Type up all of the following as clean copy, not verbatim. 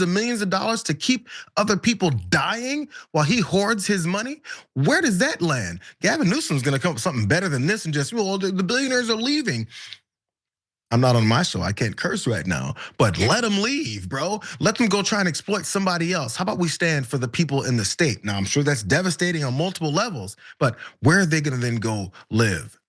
of millions of dollars to keep other people dying while he hoards his money? Where does that land? Gavin Newsom's gonna come up with something better than this and just, well, the billionaires are leaving. I'm not on my show, I can't curse right now, but let them leave, bro. Let them go try and exploit somebody else. How about we stand for the people in the state? Now, I'm sure that's devastating on multiple levels, but where are they gonna then go live?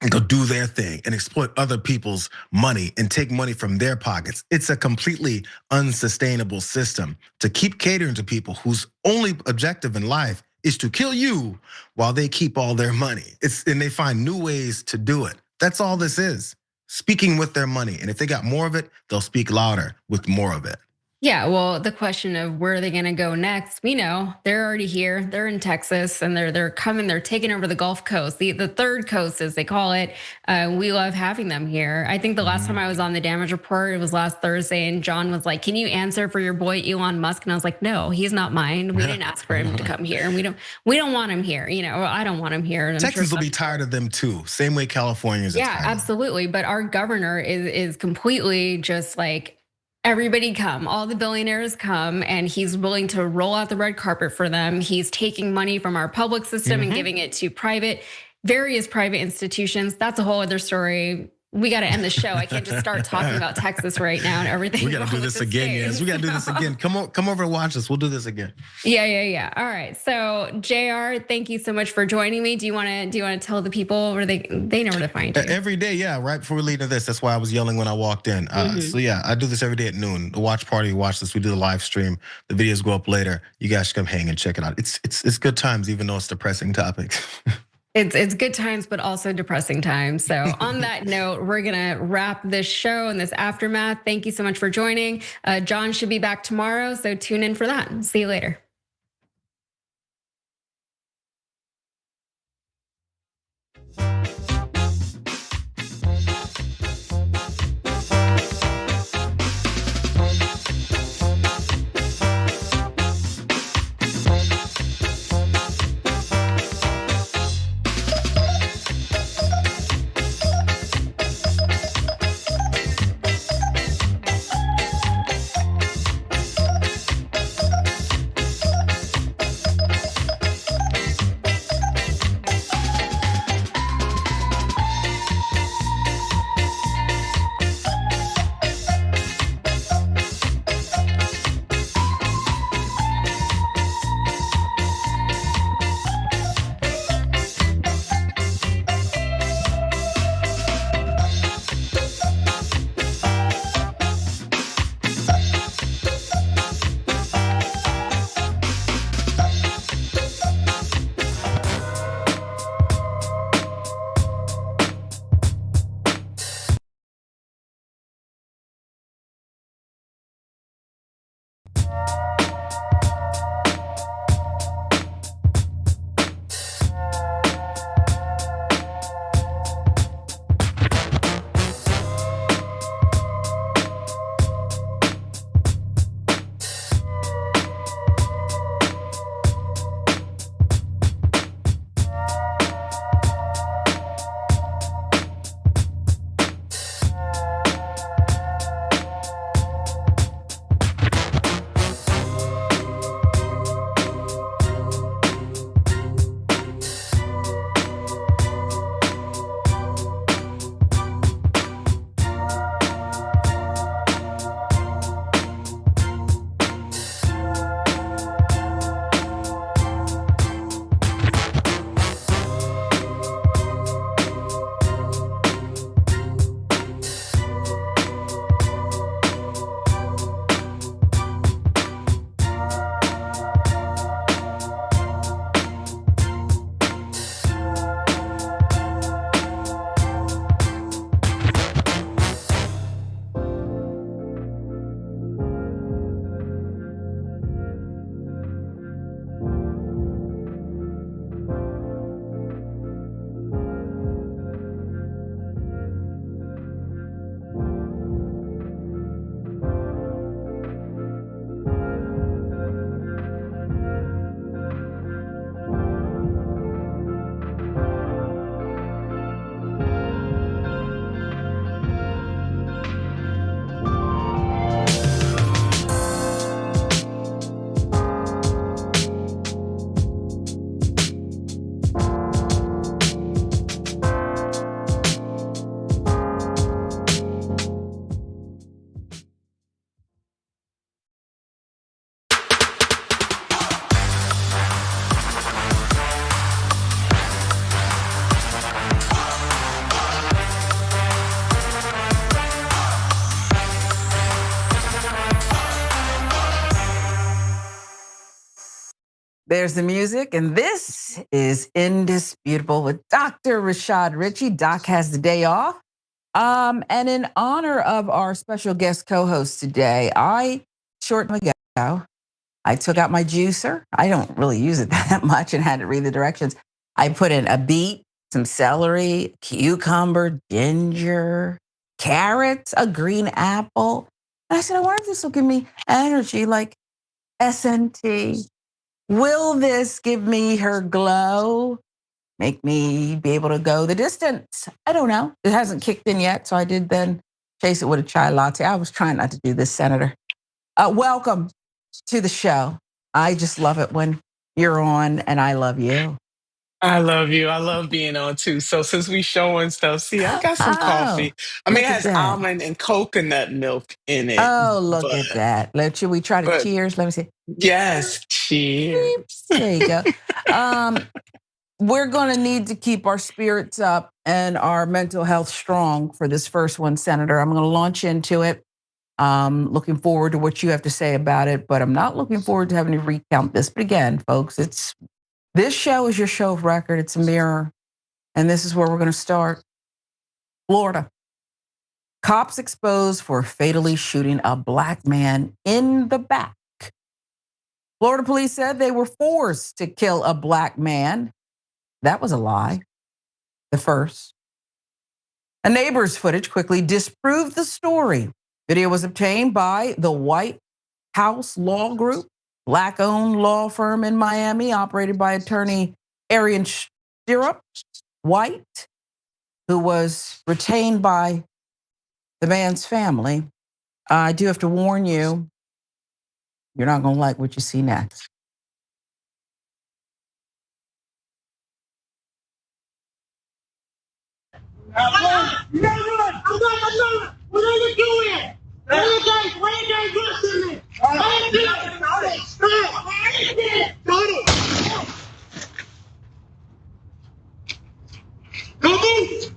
And go do their thing and exploit other people's money and take money from their pockets. It's a completely unsustainable system to keep catering to people whose only objective in life is to kill you while they keep all their money. And they find new ways to do it. That's all this is. Speaking with their money. And if they got more of it, they'll speak louder with more of it. Yeah, well, the question of where are they going to go next? We know they're already here. They're in Texas, and they're coming. They're taking over the Gulf Coast, the third coast, as they call it. We love having them here. I think the last time I was on the Damage Report, it was last Thursday, and John was like, "Can you answer for your boy Elon Musk?" And I was like, "No, he's not mine. We didn't ask for him to come here, and we don't want him here. I don't want him here." And Texans will be tired of them too. Same way Californians. Yeah, absolutely. But our governor is completely just like, everybody come, all the billionaires come, and he's willing to roll out the red carpet for them. He's taking money from our public system and giving it to various private institutions. That's a whole other story. We got to end the show. I can't just start talking about Texas right now and everything. We got to do this again, yes. We got to do this again. Come over and watch us. We'll do this again. Yeah. All right. So JR, thank you so much for joining me. Do you want to tell the people where they know where to find you? Every day, yeah. Right before we leave to this, that's why I was yelling when I walked in. So yeah, I do this every day at noon. The watch party, watch this. We do the live stream. The videos go up later. You guys should come hang and check it out. It's good times, even though it's depressing topics. It's good times, but also depressing times. So on that note, we're gonna wrap this show and this aftermath. Thank you so much for joining. John should be back tomorrow, so tune in for that. See you later. There's the music, and this is Indisputable with Dr. Rashad Ritchie. Doc has the day off. And in honor of our special guest co-host today, short time ago, I took out my juicer. I don't really use it that much and had to read the directions. I put in a beet, some celery, cucumber, ginger, carrots, a green apple. And I said, I wonder if this will give me energy like SNT. Will this give me her glow? Make me be able to go the distance? I don't know. It hasn't kicked in yet, so I did then chase it with a chai latte. I was trying not to do this, Senator. Welcome to the show. I just love it when you're on, and I love you. I love you. I love being on too. So since we showing stuff, see, I got some Oh, coffee. I mean, it look at has that. almond and coconut milk in it. Oh, look at that. Should we try to but cheers? Let me see. yes, cheers. There you go. We're going to need to keep our spirits up and our mental health strong for this first one, Senator. I'm going to launch into it. Looking forward to what you have to say about it, but I'm not looking forward to having to recount this. But again, folks, this show is your show of record. It's a mirror, and this is where we're going to start. Florida. Cops exposed for fatally shooting a Black man in the back. Florida police said they were forced to kill a Black man. That was a lie. The first. A neighbor's footage quickly disproved the story. Video was obtained by the White House Law Group, Black-owned law firm in Miami, operated by attorney Arian Stirrup White, who was retained by the man's family. I do have to warn you, you're not going to like what you see next. You gotta run! I'm not! What are you doing? What are you guys rushing me? Don't move!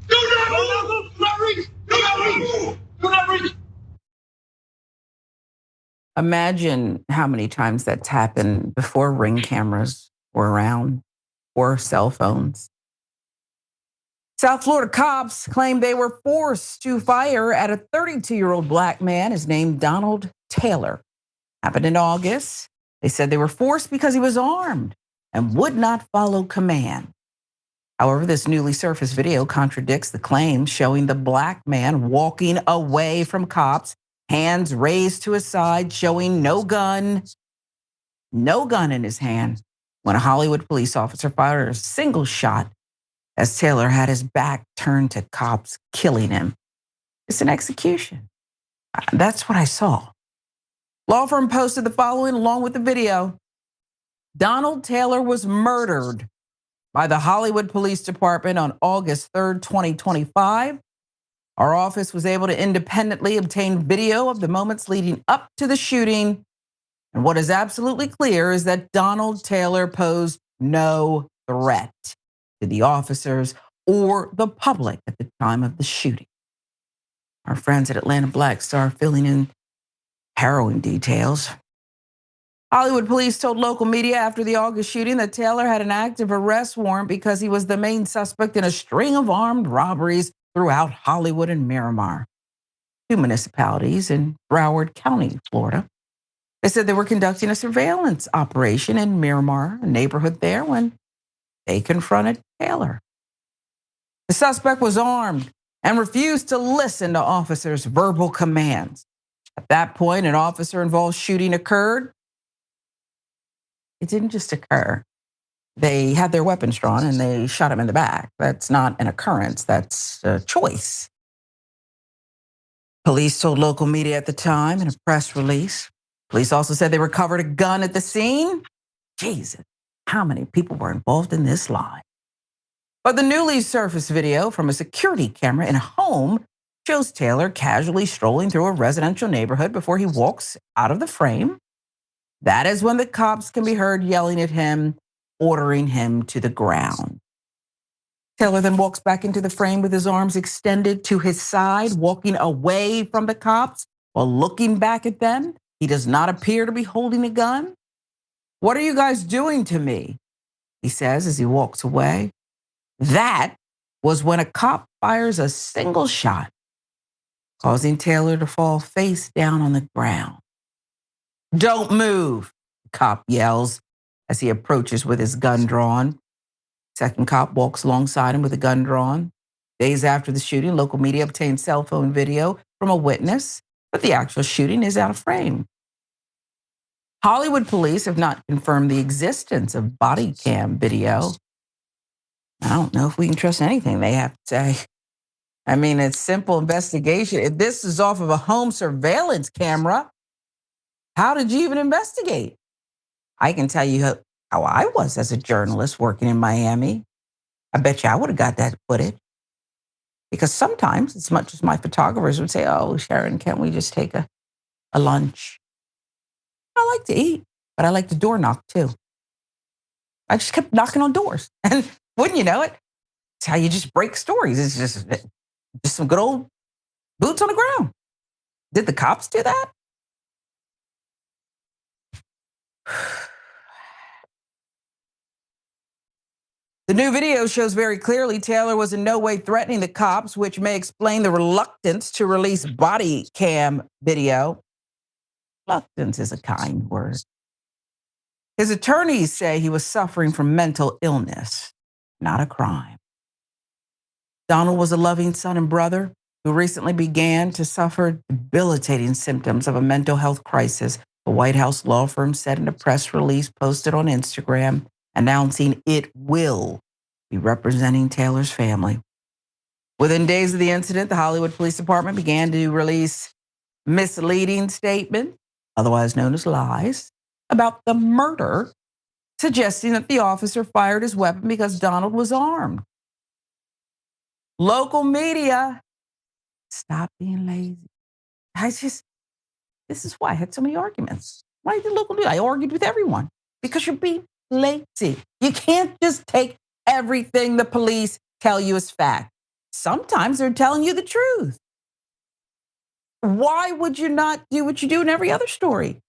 Do not move! Do not reach! Do not reach! Do not reach! Imagine how many times that's happened before Ring cameras were around or cell phones. South Florida cops claim they were forced to fire at a 32-year-old Black man. His name Donald Taylor. Happened in August. They said they were forced because he was armed and would not follow command. However, this newly surfaced video contradicts the claims, showing the Black man walking away from cops, hands raised to his side, showing no gun in his hand, when a Hollywood police officer fired a single shot as Taylor had his back turned to cops, killing him. It's an execution. That's what I saw. Law firm posted the following along with the video. Donald Taylor was murdered by the Hollywood Police Department on August 3rd, 2025. Our office was able to independently obtain video of the moments leading up to the shooting. And what is absolutely clear is that Donald Taylor posed no threat to the officers or the public at the time of the shooting. Our friends at Atlanta Black Star filling in harrowing details. Hollywood police told local media after the August shooting that Taylor had an active arrest warrant because he was the main suspect in a string of armed robberies throughout Hollywood and Miramar, two municipalities in Broward County, Florida. They said they were conducting a surveillance operation in Miramar, a neighborhood there, when they confronted Taylor. The suspect was armed and refused to listen to officers' verbal commands. At that point, an officer-involved shooting occurred. It didn't just occur. They had their weapons drawn and they shot him in the back. That's not an occurrence, that's a choice. Police told local media at the time in a press release. Police also said they recovered a gun at the scene. Jesus, how many people were involved in this lie? But the newly surfaced video from a security camera in a home shows Taylor casually strolling through a residential neighborhood before he walks out of the frame. That is when the cops can be heard yelling at him, ordering him to the ground. Taylor then walks back into the frame with his arms extended to his side, walking away from the cops while looking back at them. He does not appear to be holding a gun. What are you guys doing to me? He says as he walks away. That was when a cop fires a single shot, causing Taylor to fall face down on the ground. Don't move, the cop yells as he approaches with his gun drawn. Second cop walks alongside him with a gun drawn. Days after the shooting, local media obtained cell phone video from a witness, but the actual shooting is out of frame. Hollywood police have not confirmed the existence of body cam video. I don't know if we can trust anything they have to say. I mean, it's simple investigation. If this is off of a home surveillance camera, how did you even investigate? I can tell you how I was as a journalist working in Miami. I bet you I would have got that footage. Because sometimes, as much as my photographers would say, oh, Sharon, can't we just take a lunch? I like to eat, but I like to door knock too. I just kept knocking on doors. And wouldn't you know it, it's how you just break stories. It's just some good old boots on the ground. Did the cops do that? The new video shows very clearly Taylor was in no way threatening the cops, which may explain the reluctance to release body cam video. Reluctance is a kind word. His attorneys say he was suffering from mental illness, not a crime. Donald was a loving son and brother who recently began to suffer debilitating symptoms of a mental health crisis, the White House law firm said in a press release posted on Instagram, announcing it will be representing Taylor's family. Within days of the incident, the Hollywood Police Department began to release misleading statements, otherwise known as lies, about the murder, suggesting that the officer fired his weapon because Donald was armed. Local media, stop being lazy. This is why I had so many arguments. Why did local media? I argued with everyone because you're being lazy. You can't just take everything the police tell you as fact. Sometimes they're telling you the truth. Why would you not do what you do in every other story?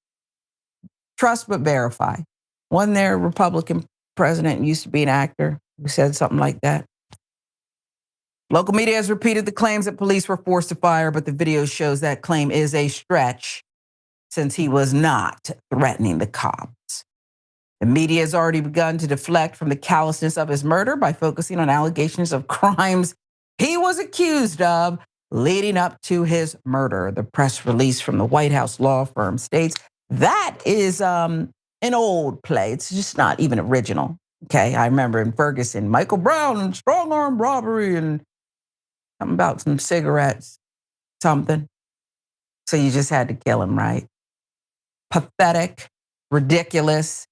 Trust but verify. One there, Republican president used to be an actor who said something like that. Local media has repeated the claims that police were forced to fire, but the video shows that claim is a stretch since he was not threatening the cops. The media has already begun to deflect from the callousness of his murder by focusing on allegations of crimes he was accused of leading up to his murder. The press release from the White House law firm states that is an old play. It's just not even original. Okay, I remember in Ferguson, Michael Brown and strong arm robbery and something about some cigarettes, something. So you just had to kill him, right? Pathetic, ridiculous.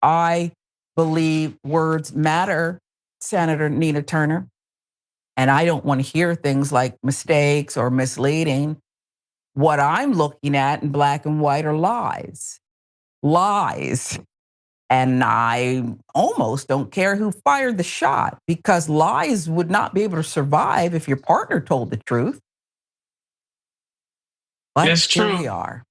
I believe words matter, Senator Nina Turner. And I don't want to hear things like mistakes or misleading. What I'm looking at in black and white are lies. Lies. And I almost don't care who fired the shot because lies would not be able to survive if your partner told the truth. But That's here true. we are.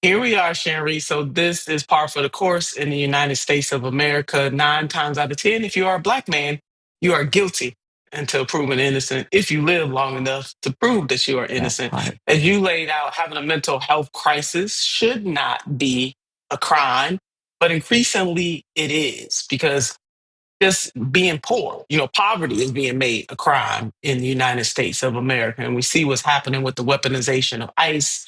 Here we are, Sherry. So this is par for the course in the United States of America. 9 times out of 10, if you are a black man, you are guilty until proven innocent. If you live long enough to prove that you are innocent, part. as you laid out, having a mental health crisis should not be a crime, but increasingly it is because just being poor, poverty is being made a crime in the United States of America. And we see what's happening with the weaponization of ICE.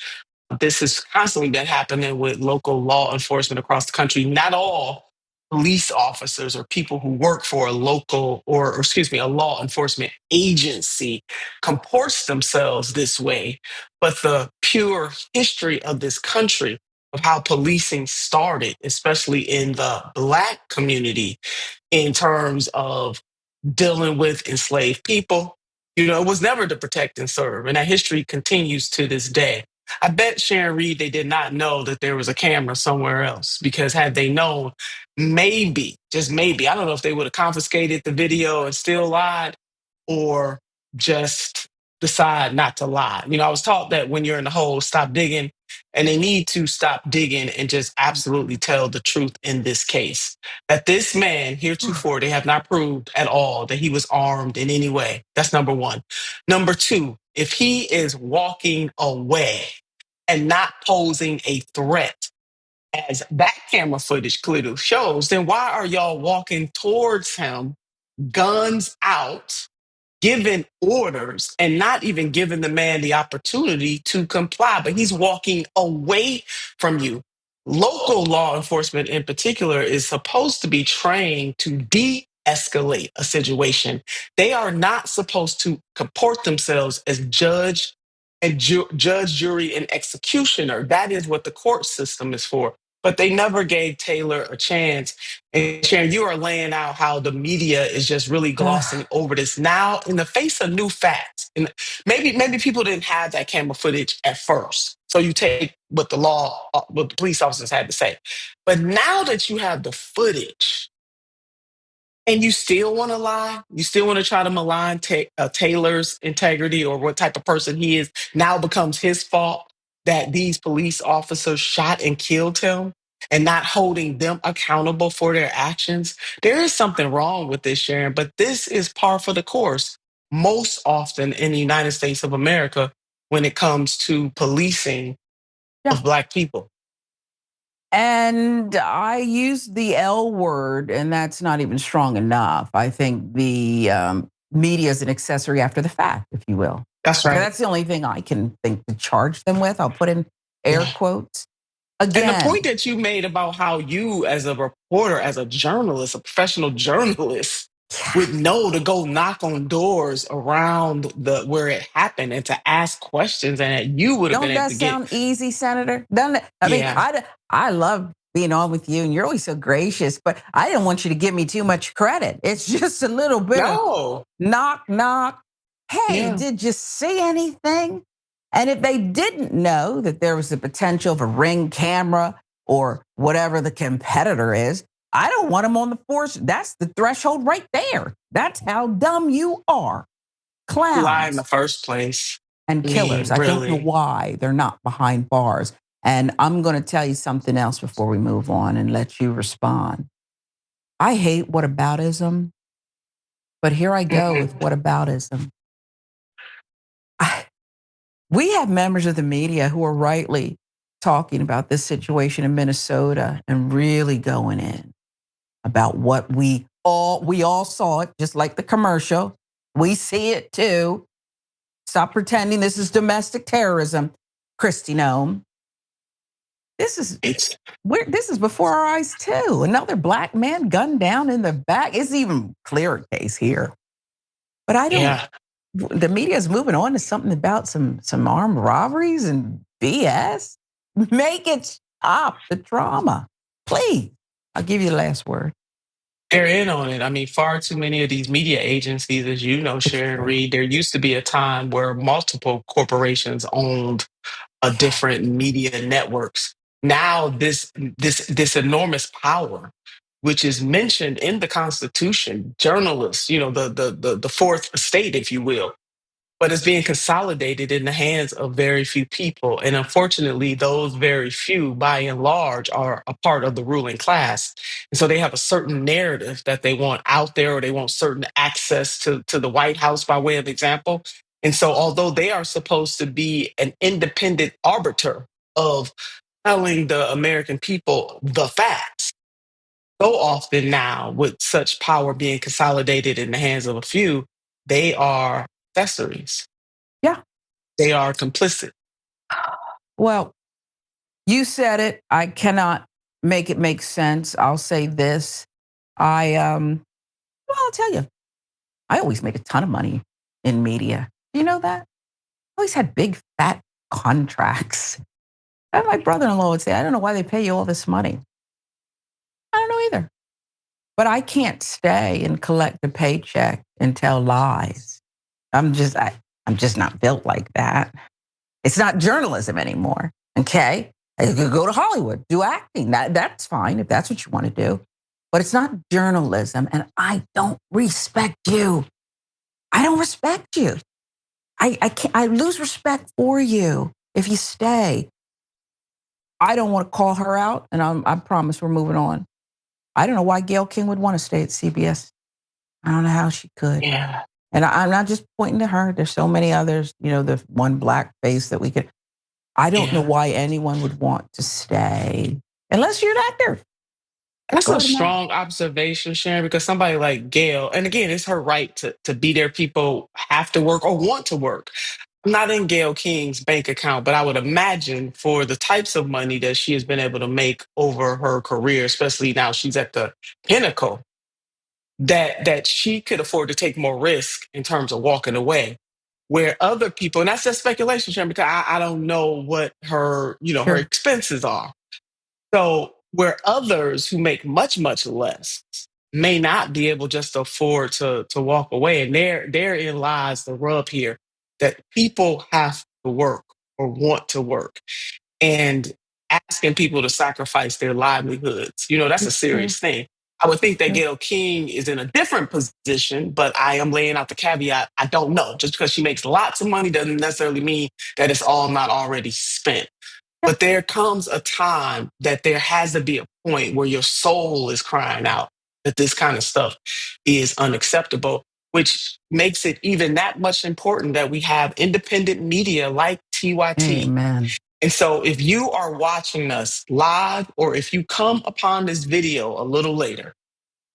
This has constantly been happening with local law enforcement across the country. Not all police officers or people who work for a local a law enforcement agency comports themselves this way. But the pure history of this country of how policing started, especially in the Black community, in terms of dealing with enslaved people. It was never to protect and serve. And that history continues to this day. I bet Sharon Reed, they did not know that there was a camera somewhere else because had they known, maybe, just maybe, I don't know if they would have confiscated the video and still lied or just decide not to lie. I was taught that when you're in the hole, stop digging, and they need to stop digging and just absolutely tell the truth in this case. That this man, heretofore, they have not proved at all that he was armed in any way. That's number one. Number two, if he is walking away and not posing a threat, as that camera footage clearly shows, then why are y'all walking towards him, guns out, giving orders, and not even giving the man the opportunity to comply? But he's walking away from you. Local law enforcement, in particular, is supposed to be trained to de escalate a situation. They are not supposed to comport themselves as judge and judge, jury, and executioner. That is what the court system is for. But they never gave Taylor a chance. And Sharon, you are laying out how the media is just really glossing over this now in the face of new facts. And maybe people didn't have that camera footage at first. So you take what what the police officers had to say. But now that you have the footage, and you still want to lie, you still want to try to malign Taylor's integrity or what type of person he is, now becomes his fault that these police officers shot and killed him and not holding them accountable for their actions. There is something wrong with this, Sharon, but this is par for the course most often in the United States of America when it comes to policing Yeah. of Black people. And I use the L word, and that's not even strong enough. I think the media is an accessory after the fact, if you will. That's right. That's the only thing I can think to charge them with. I'll put in air quotes. Again, And the point that you made about how you, as a reporter, as a journalist, a professional journalist, would know to go knock on doors around where it happened and to ask questions, and that you would have don't been able that to sound get. easy, Senator? Doesn't it? I mean, Yeah. I love being on with you, and you're always so gracious, but I didn't want you to give me too much credit. It's just a little bit of No. knock, knock. Hey, Yeah. did you see anything? And if they didn't know that there was the potential of a Ring camera or whatever the competitor is, I don't want them on the force. That's the threshold right there. That's how dumb you are. Clowns. Lie in the first place. And killers. I don't know Really. why they're not behind bars. And I'm going to tell you something else before we move on and let you respond. I hate whataboutism, but here I go with whataboutism. We have members of the media who are rightly talking about this situation in Minnesota and really going in about what we all saw it, just like the commercial. We see it too. Stop pretending this is domestic terrorism, Kristi Noem. This is before our eyes too. Another Black man gunned down in the back. It's even clearer case here. But I don't. Yeah. The media is moving on to something about some armed robberies and BS. Make it stop the drama, please. I'll give you the last word. They're in on it. I mean, far too many of these media agencies, as you know, Sharon Reed, there used to be a time where multiple corporations owned a different media networks. Now this enormous power, which is mentioned in the Constitution, journalists, the fourth estate, if you will, but it's being consolidated in the hands of very few people. And unfortunately, those very few, by and large, are a part of the ruling class. And so they have a certain narrative that they want out there, or they want certain access to the White House, by way of example. And so, although they are supposed to be an independent arbiter of telling the American people the facts, so often now, with such power being consolidated in the hands of a few, they are accessories. Yeah. They are complicit. Well, you said it. I cannot make it make sense. I'll say this. I'll tell you, I always made a ton of money in media. You know that? I always had big, fat contracts. And my brother-in-law would say, I don't know why they pay you all this money. I don't know either. But I can't stay and collect a paycheck and tell lies. I'm just not built like that. It's not journalism anymore. Okay? You could go to Hollywood, do acting. That's fine if that's what you want to do. But it's not journalism, and I don't respect you. I don't respect you. I can't, I lose respect for you if you stay. I don't want to call her out, and I promise we're moving on. I don't know why Gayle King would want to stay at CBS. I don't know how she could. Yeah. And I'm not just pointing to her. There's so many others, the one black face that we could. I don't know why anyone would want to stay unless you're an actor. That's Go a ahead, Matt. strong observation, Sharon, because somebody like Gail, and again, it's her right to be there. People have to work or want to work. I'm not in Gail King's bank account, but I would imagine for the types of money that she has been able to make over her career, especially now she's at the pinnacle, that she could afford to take more risk in terms of walking away. Where other people, and that's just speculation, Sharon, because I don't know what her, her Sure. expenses are. So where others who make much, much less may not be able just to afford to walk away. And therein lies the rub here that people have to work or want to work. And asking people to sacrifice their livelihoods, that's a serious thing. I would think that Gayle King is in a different position, but I am laying out the caveat. I don't know. Just because she makes lots of money doesn't necessarily mean that it's all not already spent. But there comes a time that there has to be a point where your soul is crying out that this kind of stuff is unacceptable, which makes it even that much important that we have independent media like TYT. Amen. And so if you are watching us live or if you come upon this video a little later,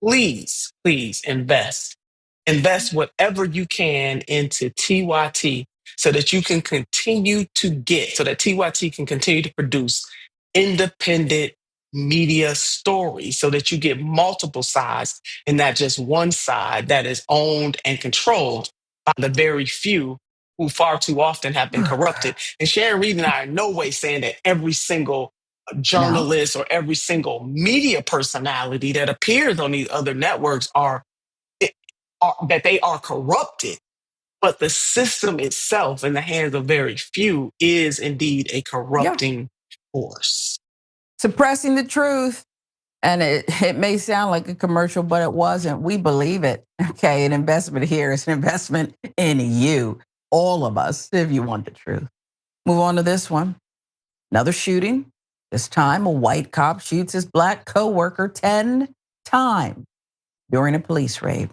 please, please invest. Invest whatever you can into TYT so that you can continue to so that TYT can continue to produce independent media stories so that you get multiple sides and not just one side that is owned and controlled by the very few who far too often have been corrupted. And Sharon Reed and I are in no way saying that every single journalist or every single media personality that appears on these other networks are that they are corrupted. But the system itself, in the hands of very few, is indeed a corrupting force. Suppressing the truth. And it may sound like a commercial, but it wasn't. We believe it. Okay, an investment here is an investment in you, all of us, if you want the truth. Move on to this one. Another shooting. This time, a white cop shoots his black coworker 10 times during a police raid.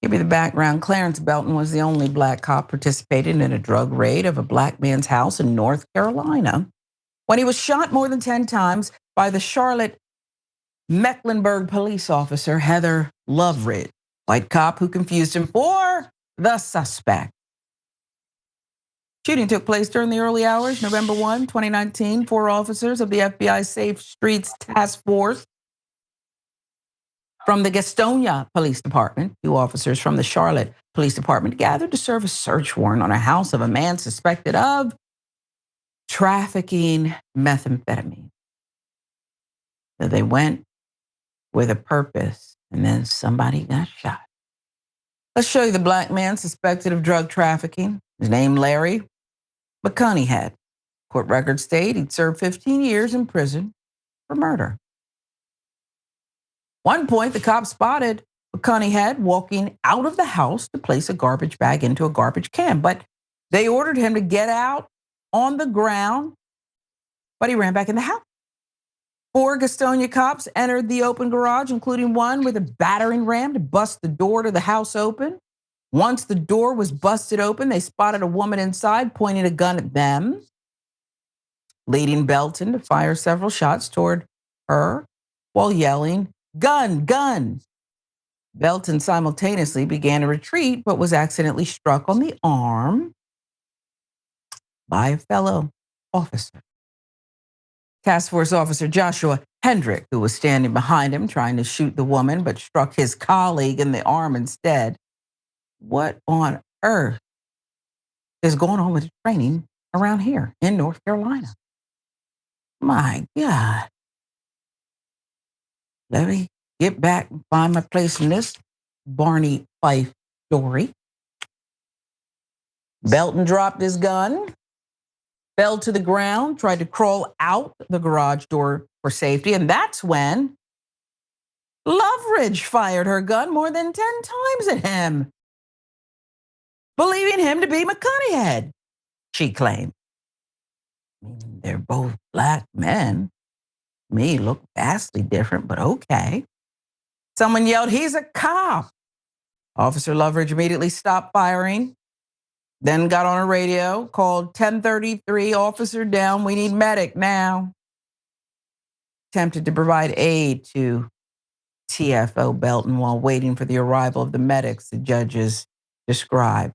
Give you the background. Clarence Belton was the only black cop participating in a drug raid of a black man's house in North Carolina when he was shot more than 10 times by the Charlotte Mecklenburg police officer Heather Loveridge, white cop who confused him for the suspect. Shooting took place during the early hours, November 1, 2019. 4 officers of the FBI Safe Streets Task Force from the Gastonia Police Department, 2 officers from the Charlotte Police Department gathered to serve a search warrant on a house of a man suspected of trafficking methamphetamine. So they went with a purpose, and then somebody got shot. Let's show you the black man suspected of drug trafficking. His name, Larry McConeyhead. Court records state he'd served 15 years in prison for murder. One point, the cop spotted McConeyhead walking out of the house to place a garbage bag into a garbage can, but they ordered him to get out on the ground, but he ran back in the house. 4 Gastonia cops entered the open garage, including one with a battering ram to bust the door to the house open. Once the door was busted open, they spotted a woman inside pointing a gun at them, leading Belton to fire several shots toward her while yelling, "Gun, gun." Belton simultaneously began a retreat, but was accidentally struck on the arm by a fellow officer. Task Force Officer Joshua Hendrick, who was standing behind him trying to shoot the woman, but struck his colleague in the arm instead. What on earth is going on with the training around here in North Carolina? My God. Let me get back and find my place in this Barney Fife story. Belton dropped his gun, fell to the ground, tried to crawl out the garage door for safety, and that's when Loveridge fired her gun more than 10 times at him. believing him to be McConaughey, she claimed. They're both black men. Me look vastly different, but okay. Someone yelled, "He's a cop." Officer Loveridge immediately stopped firing, then got on a radio, called 1033, officer down, we need medic now. Attempted to provide aid to TFO Belton while waiting for the arrival of the medics, the judges described.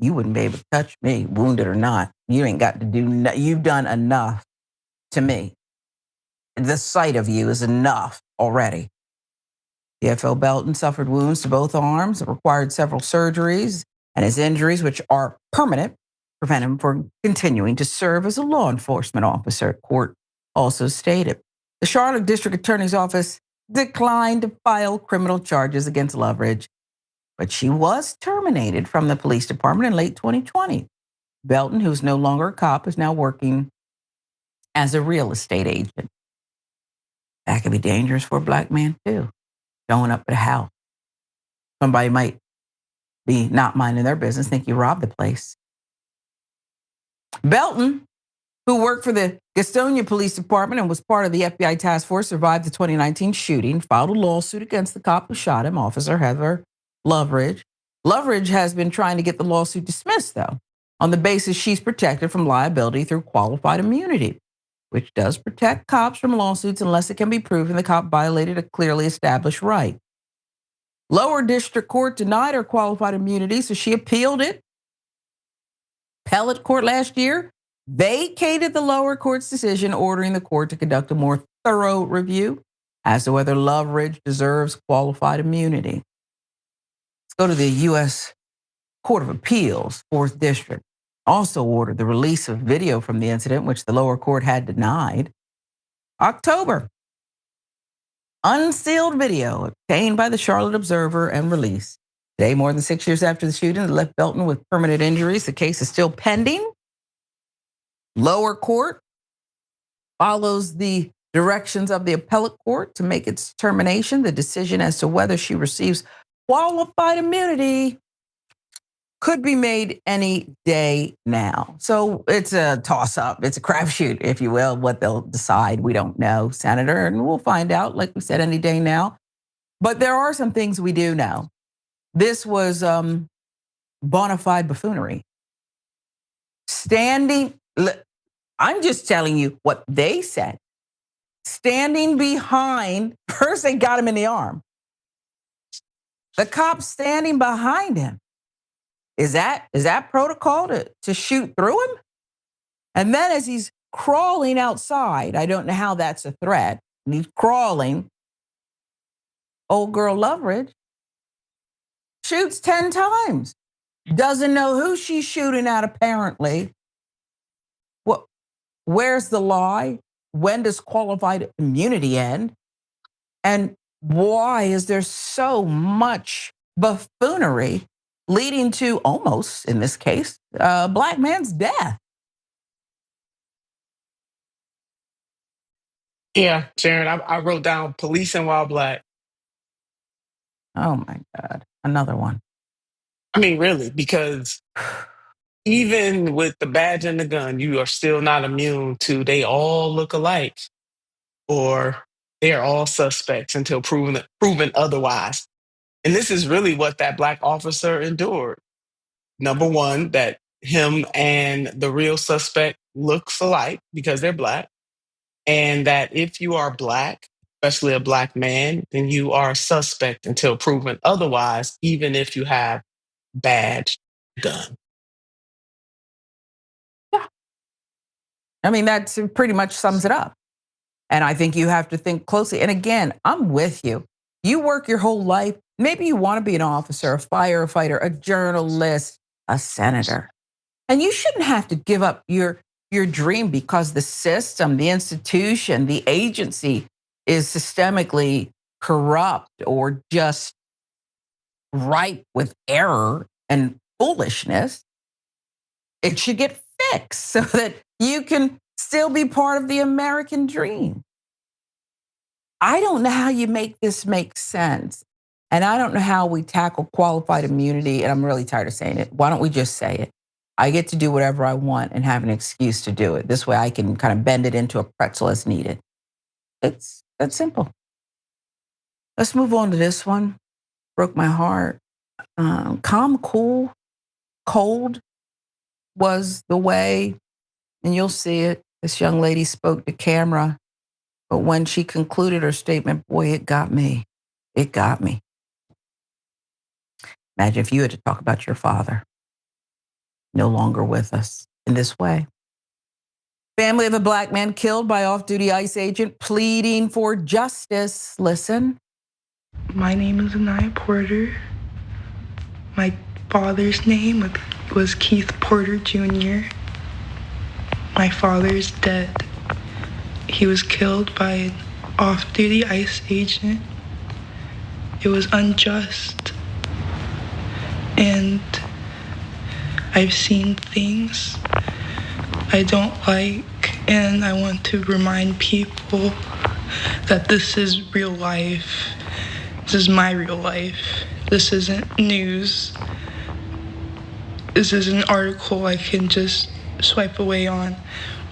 You wouldn't be able to touch me, wounded or not. You ain't got to do, you've done enough to me. The sight of you is enough already. TFO Belton suffered wounds to both arms that required several surgeries, and his injuries, which are permanent, prevent him from continuing to serve as a law enforcement officer, court also stated. The Charlotte District Attorney's Office declined to file criminal charges against Loveridge, but she was terminated from the police department in late 2020. Belton, who's no longer a cop, is now working as a real estate agent. That could be dangerous for a black man, too. Showing up at a house. Somebody might be not minding their business, think you robbed the place. Belton, who worked for the Gastonia Police Department and was part of the FBI task force, survived the 2019 shooting, filed a lawsuit against the cop who shot him, Officer Heather Loveridge. Loveridge has been trying to get the lawsuit dismissed, though, on the basis she's protected from liability through qualified immunity, which does protect cops from lawsuits unless it can be proven the cop violated a clearly established right. Lower District Court denied her qualified immunity, so she appealed it. Appellate Court last year vacated the lower court's decision, ordering the court to conduct a more thorough review as to whether Loveridge deserves qualified immunity. Let's go to the U.S. Court of Appeals, 4th District. Also ordered the release of video from the incident, which the lower court had denied. October. Unsealed video obtained by the Charlotte Observer and released. Today, more than 6 years after the shooting that left Belton with permanent injuries, the case is still pending. Lower court follows the directions of the appellate court to make its determination. The decision as to whether she receives qualified immunity could be made any day now. So it's a toss-up. It's a crapshoot, if you will, what they'll decide. We don't know, Senator, and we'll find out, like we said, any day now. But there are some things we do know. This was bona fide buffoonery. I'm just telling you what they said. Standing behind, first they got him in the arm. The cop standing behind him. Is that protocol to shoot through him? And then as he's crawling outside, I don't know how that's a threat, and he's crawling, old girl Loveridge shoots 10 times. Doesn't know who she's shooting at, apparently. Where's the lie? When does qualified immunity end? And why is there so much buffoonery leading to almost, in this case, a black man's death? Yeah, Sharon, I wrote down policing while black. Oh my God, another one. I mean, really, because even with the badge and the gun, you are still not immune to they all look alike or they are all suspects until proven otherwise. And this is really what that black officer endured. Number one, that him and the real suspect looks alike because they're black. And that if you are black, especially a black man, then you are a suspect until proven otherwise, even if you have badge, gun. Yeah. I mean, that pretty much sums it up. And I think you have to think closely. And again, I'm with you. You work your whole life. Maybe you want to be an officer, a firefighter, a journalist, a senator. And you shouldn't have to give up your dream because the system, the institution, the agency is systemically corrupt or just ripe with error and foolishness. It should get fixed so that you can still be part of the American dream. I don't know how you make this make sense. And I don't know how we tackle qualified immunity, and I'm really tired of saying it. Why don't we just say it? I get to do whatever I want and have an excuse to do it. This way I can kind of bend it into a pretzel as needed. It's that simple. Let's move on to this one. Broke my heart. Calm, cool, cold was the way, and you'll see it. This young lady spoke to camera, but when she concluded her statement, boy, it got me. It got me. Imagine if you had to talk about your father, no longer with us, in this way. Family of a black man killed by off-duty ICE agent pleading for justice. Listen. My name is Anaya Porter. My father's name was Keith Porter Jr. My father's dead. He was killed by an off-duty ICE agent. It was unjust. And I've seen things I don't like, and I want to remind people that this is real life. This is my real life. This isn't news. This is an article I can just swipe away on.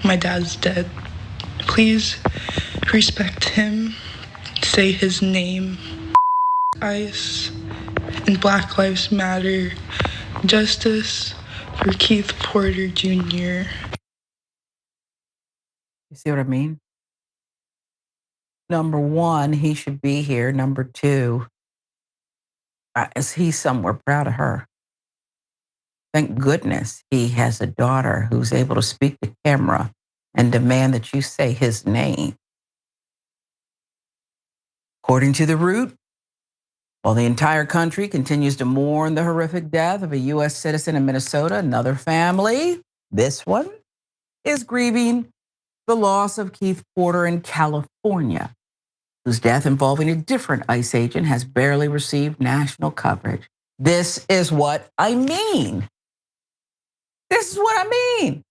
My dad's dead. Please respect him. Say his name. ICE and Black Lives Matter. Justice for Keith Porter Jr. You see what I mean? Number one, he should be here. Number two, is he somewhere proud of her? Thank goodness he has a daughter who's able to speak to camera and demand that you say his name. According to The Root, while the entire country continues to mourn the horrific death of a U.S. citizen in Minnesota, another family, this one, is grieving the loss of Keith Porter in California, whose death involving a different ICE agent has barely received national coverage. This is what I mean. This is what I mean.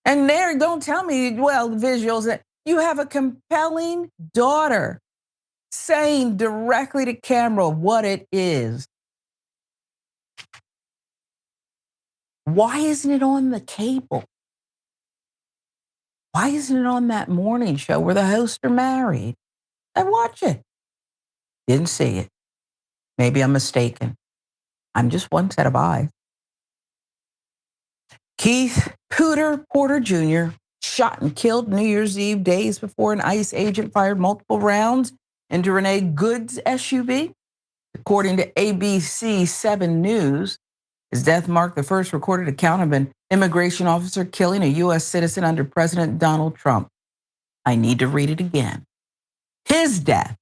And there, don't tell me, well, the visuals, that you have a compelling daughter saying directly to camera what it is. Why isn't it on the cable? Why isn't it on that morning show where the hosts are married? I watch it. Didn't see it. Maybe I'm mistaken. I'm just one set of eyes. Keith Porter Jr. shot and killed New Year's Eve days before an ICE agent fired multiple rounds into Renee Good's SUV. According to ABC 7 News, his death marked the first recorded account of an immigration officer killing a U.S. citizen under President Donald Trump. I need to read it again. His death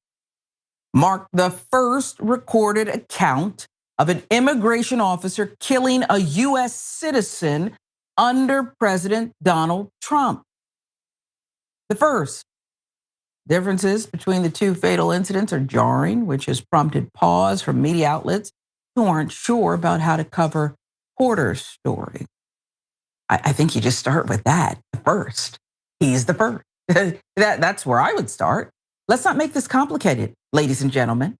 marked the first recorded account of an immigration officer killing a U.S. citizen under President Donald Trump. The first. Differences between the two fatal incidents are jarring, which has prompted pause from media outlets who aren't sure about how to cover Porter's story. I think you just start with that, the first. He's the first. That's where I would start. Let's not make this complicated, ladies and gentlemen.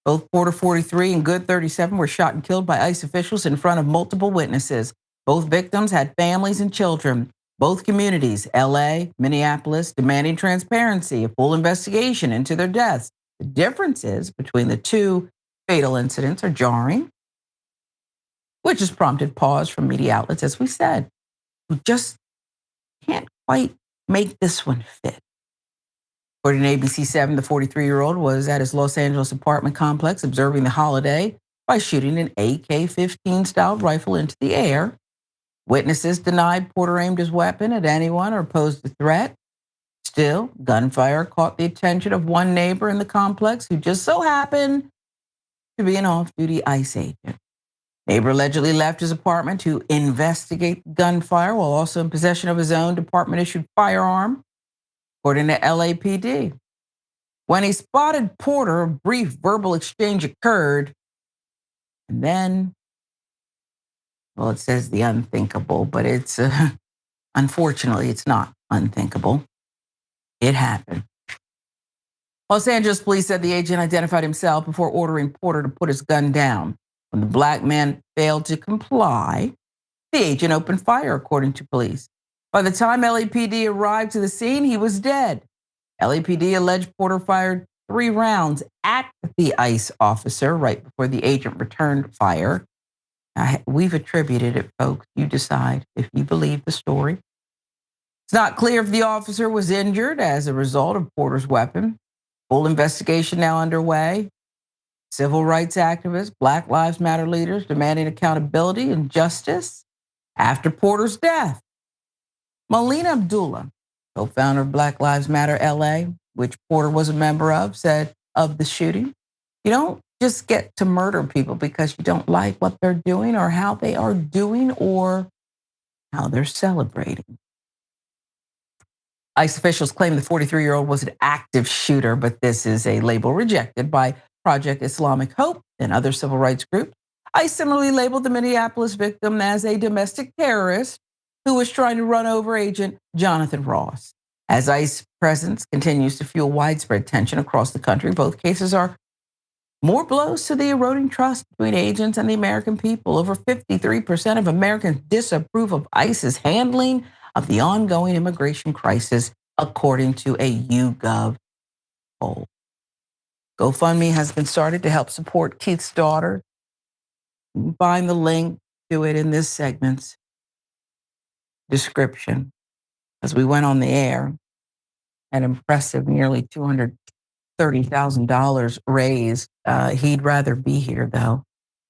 Both Porter 43 and Good 37 were shot and killed by ICE officials in front of multiple witnesses. Both victims had families and children. Both communities, LA, Minneapolis, demanding transparency, a full investigation into their deaths. The differences between the two fatal incidents are jarring, which has prompted pause from media outlets, as we said, who just can't quite make this one fit. According to ABC 7, the 43-year-old was at his Los Angeles apartment complex observing the holiday by shooting an AK-15 style rifle into the air. Witnesses denied Porter aimed his weapon at anyone or posed a threat. Still, gunfire caught the attention of one neighbor in the complex who just so happened to be an off-duty ICE agent. Neighbor allegedly left his apartment to investigate the gunfire while also in possession of his own department-issued firearm, according to LAPD. When he spotted Porter, a brief verbal exchange occurred, and then, well, it says the unthinkable, but it's, unfortunately, it's not unthinkable. It happened. Los Angeles police said the agent identified himself before ordering Porter to put his gun down. When the black man failed to comply, the agent opened fire, according to police. By the time LAPD arrived to the scene, he was dead. LAPD alleged Porter fired 3 rounds at the ICE officer right before the agent returned fire. We've attributed it, folks. You decide if you believe the story. It's not clear if the officer was injured as a result of Porter's weapon. Full investigation now underway. Civil rights activists, Black Lives Matter leaders demanding accountability and justice after Porter's death. Melina Abdullah, co-founder of Black Lives Matter LA, which Porter was a member of, said of the shooting, you don't just get to murder people because you don't like what they're doing or how they are doing or how they're celebrating. ICE officials claim the 43-year-old was an active shooter, but this is a label rejected by Project Islamic Hope and other civil rights groups. ICE similarly labeled the Minneapolis victim as a domestic terrorist who was trying to run over agent Jonathan Ross. As ICE presence continues to fuel widespread tension across the country, both cases are more blows to the eroding trust between agents and the American people. Over 53% of Americans disapprove of ICE's handling of the ongoing immigration crisis, according to a YouGov poll. GoFundMe has been started to help support Keith's daughter. You can find the link to it in this segment's description. As we went on the air, an impressive nearly $230,000 raised. He'd rather be here, though,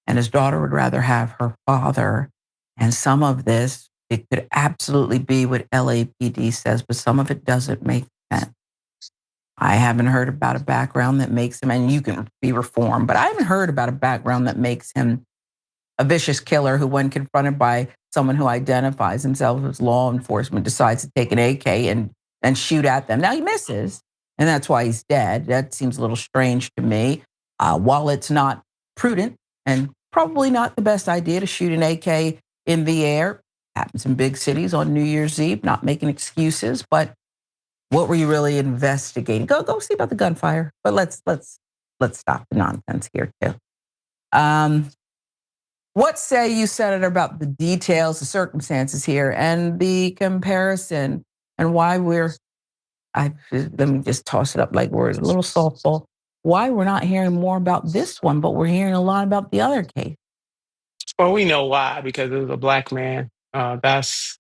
and his daughter would rather have her father. And some of this, it could absolutely be what LAPD says, but some of it doesn't make sense. I haven't heard about a background that makes him, and you can be reformed, but I haven't heard about a background that makes him a vicious killer who, when confronted by someone who identifies himself as law enforcement, decides to take an AK and shoot at them. Now he misses, and that's why he's dead. That seems a little strange to me. While it's not prudent and probably not the best idea to shoot an AK in the air, happens in big cities on New Year's Eve, not making excuses, but what were you really investigating? Go see about the gunfire. But let's stop the nonsense here too. What say you, Senator, about the details, the circumstances here, and the comparison, and why let me just toss it up like we're a little softball. Why we're not hearing more about this one, but we're hearing a lot about the other case? Well, we know why, because it was a black man. That's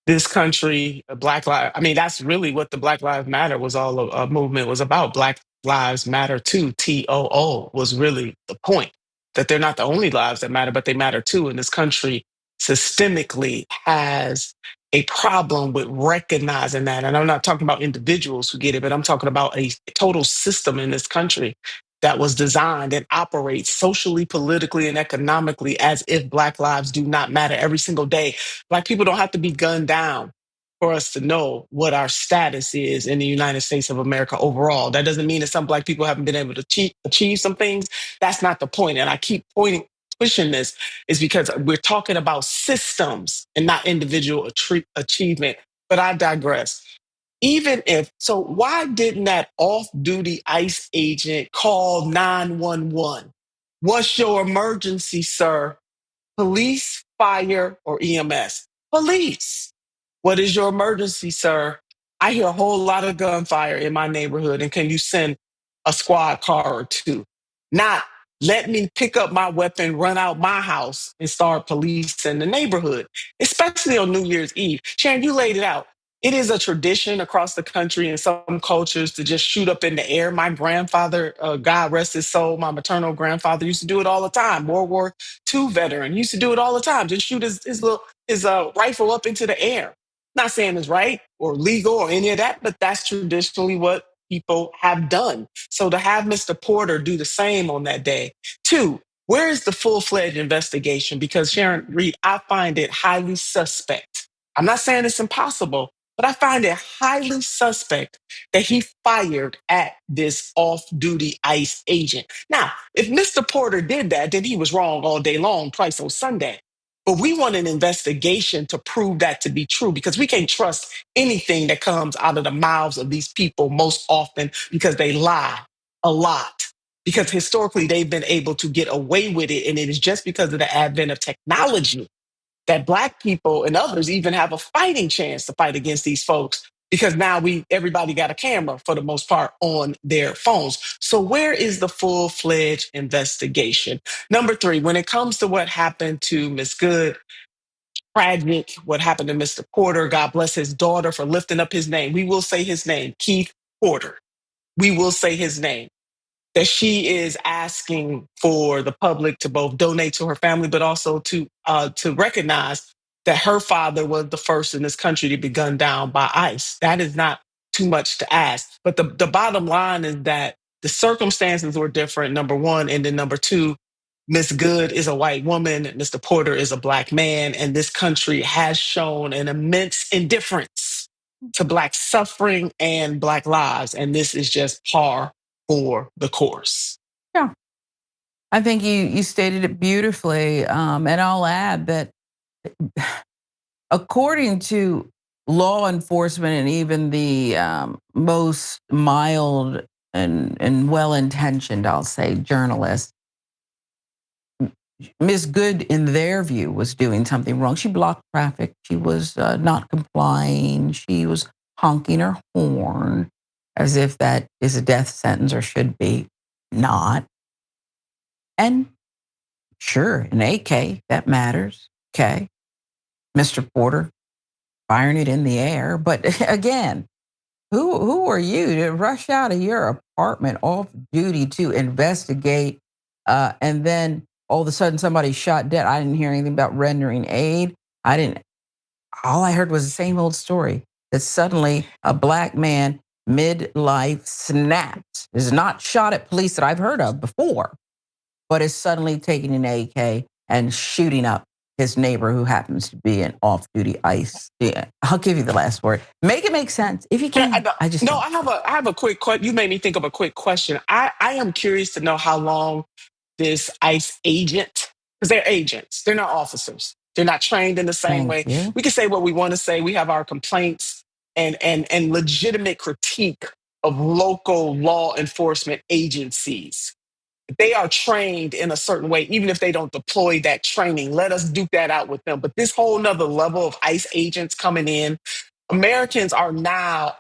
this country, Black Lives. I mean, that's really what the Black Lives Matter was all a movement was about. Black Lives Matter too. TOO was really the point, that they're not the only lives that matter, but they matter too. And this country systemically has a problem with recognizing that. And I'm not talking about individuals who get it, but I'm talking about a total system in this country that was designed and operates socially, politically, and economically as if Black lives do not matter every single day. Black people don't have to be gunned down for us to know what our status is in the United States of America overall. That doesn't mean that some Black people haven't been able to achieve some things. That's not the point. And I keep pushing this is because we're talking about systems and not individual achievement. But I digress. Even if, so why didn't that off-duty ICE agent call 911? What's your emergency, sir? Police, fire, or EMS? Police. What is your emergency, sir? I hear a whole lot of gunfire in my neighborhood, and can you send a squad car or two? Not let me pick up my weapon, run out my house, and start policing the neighborhood, especially on New Year's Eve. Sharon, you laid it out. It is a tradition across the country in some cultures to just shoot up in the air. My grandfather, God rest his soul, my maternal grandfather used to do it all the time. World War II veteran used to do it all the time. Just shoot his rifle up into the air. Not saying it's right or legal or any of that, but that's traditionally what people have done. So to have Mr. Porter do the same on that day. 2, where is the full-fledged investigation? Because Sharon Reed, I find it highly suspect. I'm not saying it's impossible, but I find it highly suspect that he fired at this off-duty ICE agent. Now, if Mr. Porter did that, then he was wrong all day long, twice on Sunday. But we want an investigation to prove that to be true, because we can't trust anything that comes out of the mouths of these people most often, because they lie a lot. Because historically they've been able to get away with it. And it is just because of the advent of technology that Black people and others even have a fighting chance to fight against these folks, because now everybody got a camera for the most part on their phones. So where is the full-fledged investigation? Number 3, when it comes to what happened to Miss Good, tragic what happened to Mr. Porter. God bless his daughter for lifting up his name. We will say his name, Keith Porter. We will say his name. That she is asking for the public to both donate to her family, but also to recognize that her father was the first in this country to be gunned down by ICE. That is not too much to ask. But the bottom line is that the circumstances were different, number one. And then number 2, Miss Good is a white woman, Mr. Porter is a Black man, and this country has shown an immense indifference to Black suffering and Black lives. And this is just par for the course. Yeah. I think you stated it beautifully. And I'll add that according to law enforcement and even the most mild and well-intentioned, I'll say, journalists, Ms. Good, in their view, was doing something wrong. She blocked traffic. She was not complying. She was honking her horn as if that is a death sentence, or should be not. And sure, an AK, that matters. Okay. Mr. Porter firing it in the air. But again, who are you to rush out of your apartment off duty to investigate, and then all of a sudden somebody shot dead? I didn't hear anything about rendering aid. All I heard was the same old story, that suddenly a Black man midlife snaps, is not shot at police that I've heard of before, but is suddenly taking an AK and shooting up his neighbor who happens to be an off-duty ICE. Yeah, I'll give you the last word. Make it make sense if you can. I have a quick question. You made me think of a quick question. I am curious to know how long this ICE agent, because they're agents, they're not officers. They're not trained in the same way. We can say what we want to say. We have our complaints and legitimate critique of local law enforcement agencies. They are trained in a certain way, even if they don't deploy that training. Let us duke that out with them. But this whole nother level of ICE agents coming in, Americans are now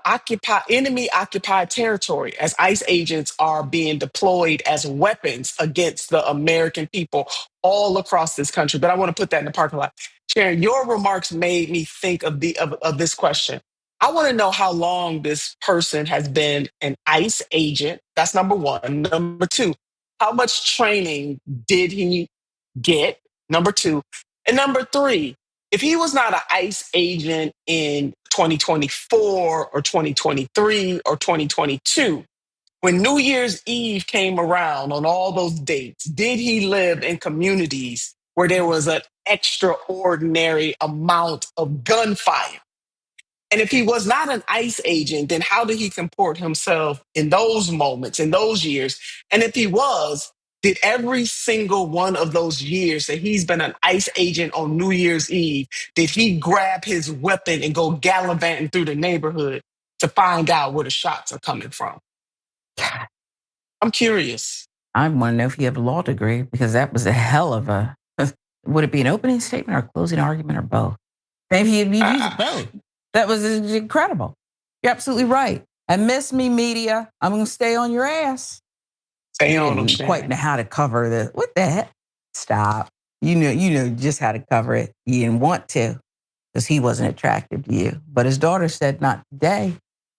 enemy occupied territory, as ICE agents are being deployed as weapons against the American people all across this country. But I want to put that in the parking lot. Sharon, your remarks made me think of this question. I want to know how long this person has been an ICE agent. That's number 1. Number 2, how much training did he get? Number 2. And number 3, if he was not an ICE agent in 2024 or 2023 or 2022, when New Year's Eve came around on all those dates, did he live in communities where there was an extraordinary amount of gunfire? And if he was not an ICE agent, then how did he comport himself in those moments, in those years? And if he was, did every single one of those years that he's been an ICE agent on New Year's Eve, did he grab his weapon and go gallivanting through the neighborhood to find out where the shots are coming from? I'm curious. I want to know if you have a law degree, because that was a hell of a, would it be an opening statement or closing argument or both? Maybe you'd use both. That was incredible. You're absolutely right. And miss me, media. I'm going to stay on your ass. Stay on them. Quite know how to cover this. What the heck? Stop. You know just how to cover it. You didn't want to, because he wasn't attractive to you. But his daughter said, "Not today.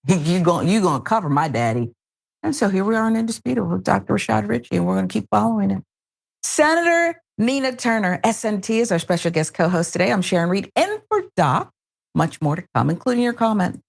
You gonna cover my daddy." And so here we are in Indisputable with Dr. Rashad Richey, and we're going to keep following it. Senator Nina Turner, SNT, is our special guest co-host today. I'm Sharon Reed, in for Doc. Much more to come, including your comment.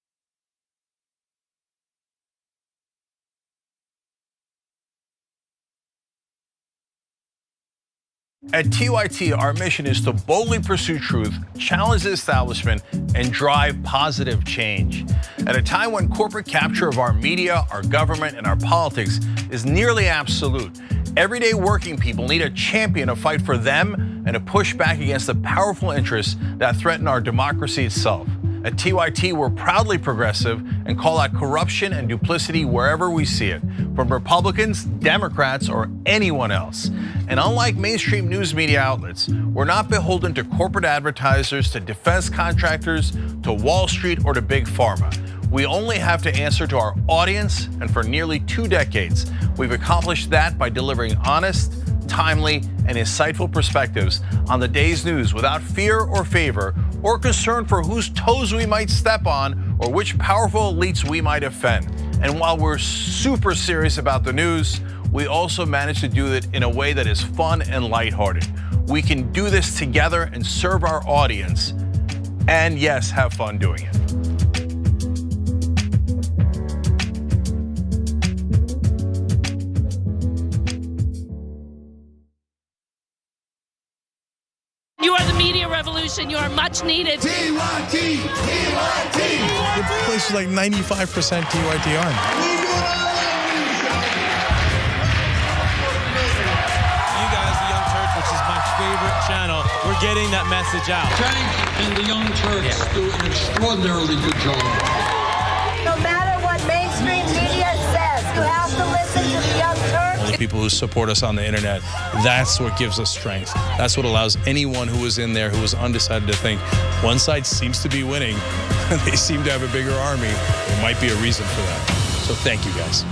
At TYT, our mission is to boldly pursue truth, challenge the establishment, and drive positive change. At a time when corporate capture of our media, our government, and our politics is nearly absolute, everyday working people need a champion to fight for them and to push back against the powerful interests that threaten our democracy itself. At TYT, we're proudly progressive and call out corruption and duplicity wherever we see it, from Republicans, Democrats, or anyone else. And unlike mainstream news media outlets, we're not beholden to corporate advertisers, to defense contractors, to Wall Street, or to Big Pharma. We only have to answer to our audience, and for nearly 2 decades, we've accomplished that by delivering honest, timely, and insightful perspectives on the day's news without fear or favor or concern for whose toes we might step on or which powerful elites we might offend. And while we're super serious about the news, we also manage to do it in a way that is fun and lighthearted. We can do this together and serve our audience, and yes, have fun doing it. You are the media revolution. You are much needed. TYT, TYT. The place is like 95% TYT on. You guys, the Young Turks, which is my favorite channel, we're getting that message out. Tank and the Young Turks do an extraordinarily good job. No matter what mainstream media says, you have to listen to the Young Turks. The people who support us on the internet, that's what gives us strength. That's what allows anyone who was in there who was undecided to think one side seems to be winning, they seem to have a bigger army. There might be a reason for that. So thank you guys.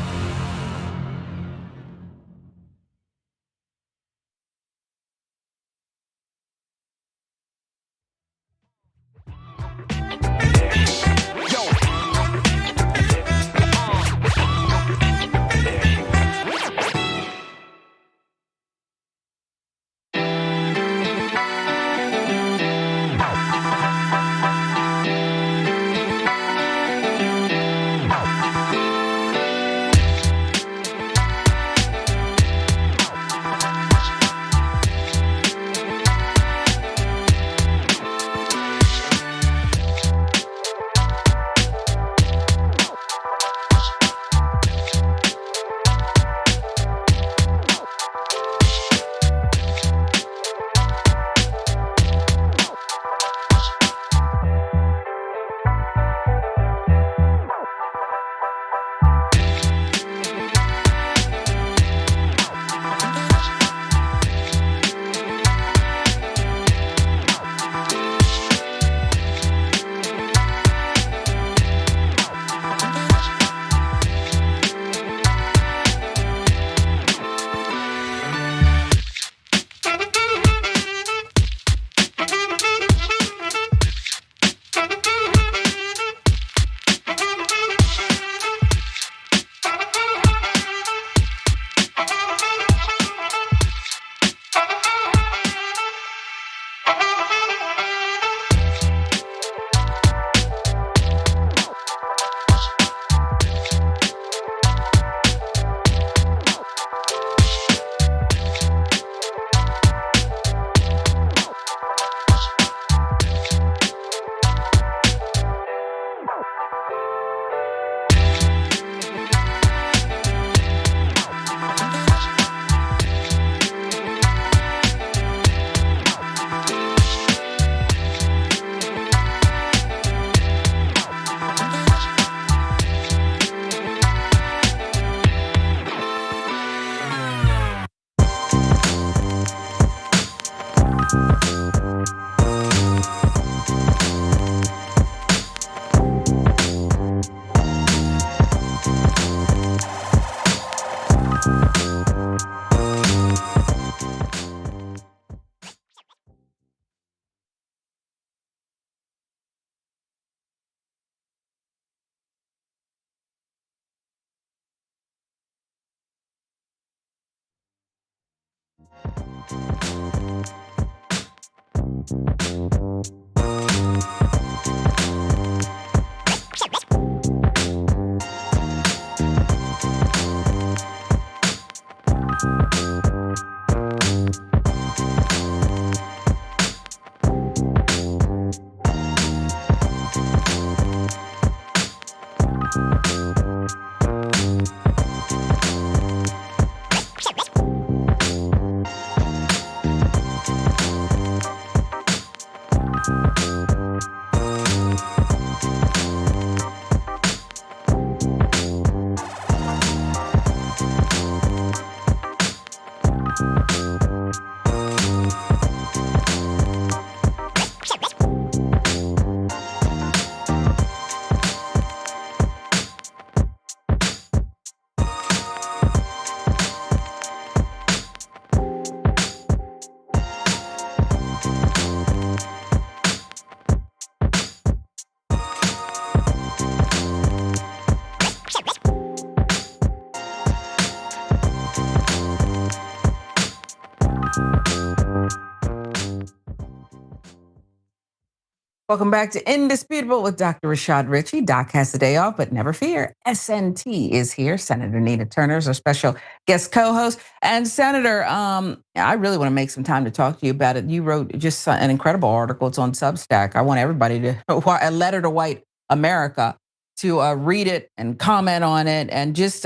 Welcome back to Indisputable with Dr. Rashad Ritchie. Doc has the day off, but never fear. SNT is here. Senator Nina Turner is our special guest co-host. And Senator, I really want to make some time to talk to you about it. You wrote just an incredible article. It's on Substack. I want everybody to, a letter to white America, to read it and comment on it, and just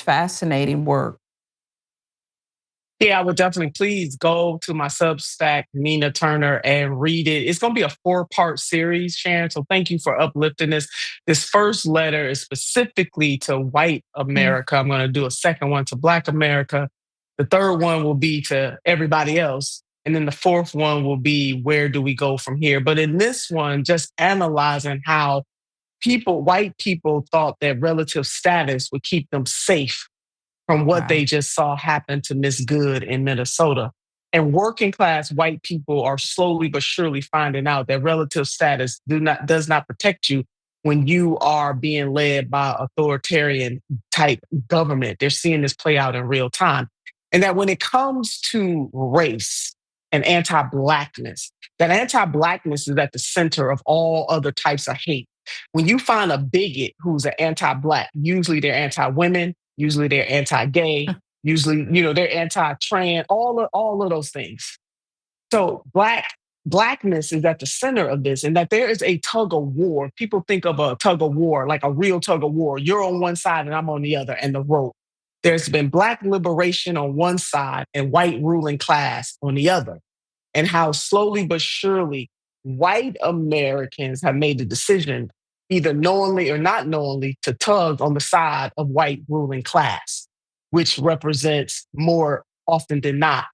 fascinating work. Yeah, I would definitely please go to my Substack, Nina Turner, and read it. It's going to be a 4-part series, Sharon. So thank you for uplifting this. This first letter is specifically to white America. I'm going to do a second one to Black America. The third one will be to everybody else. And then the fourth one will be, where do we go from here? But in this one, just analyzing how white people thought that relative status would keep them safe from what they just saw happen to Miss Good in Minnesota. And working class white people are slowly but surely finding out that relative status does not protect you when you are being led by authoritarian type government. They're seeing this play out in real time. And that when it comes to race and anti-Blackness, that anti-Blackness is at the center of all other types of hate. When you find a bigot who's an anti-Black, usually they're anti-women, usually they're anti-gay, usually, they're anti-trans, all of those things. So Blackness is at the center of this, and that there is a tug of war. People think of a tug of war, like a real tug of war. You're on one side and I'm on the other, and the rope. There's been Black liberation on one side and white ruling class on the other. And how slowly but surely white Americans have made the decision, either knowingly or not knowingly, to tug on the side of white ruling class, which represents more often than not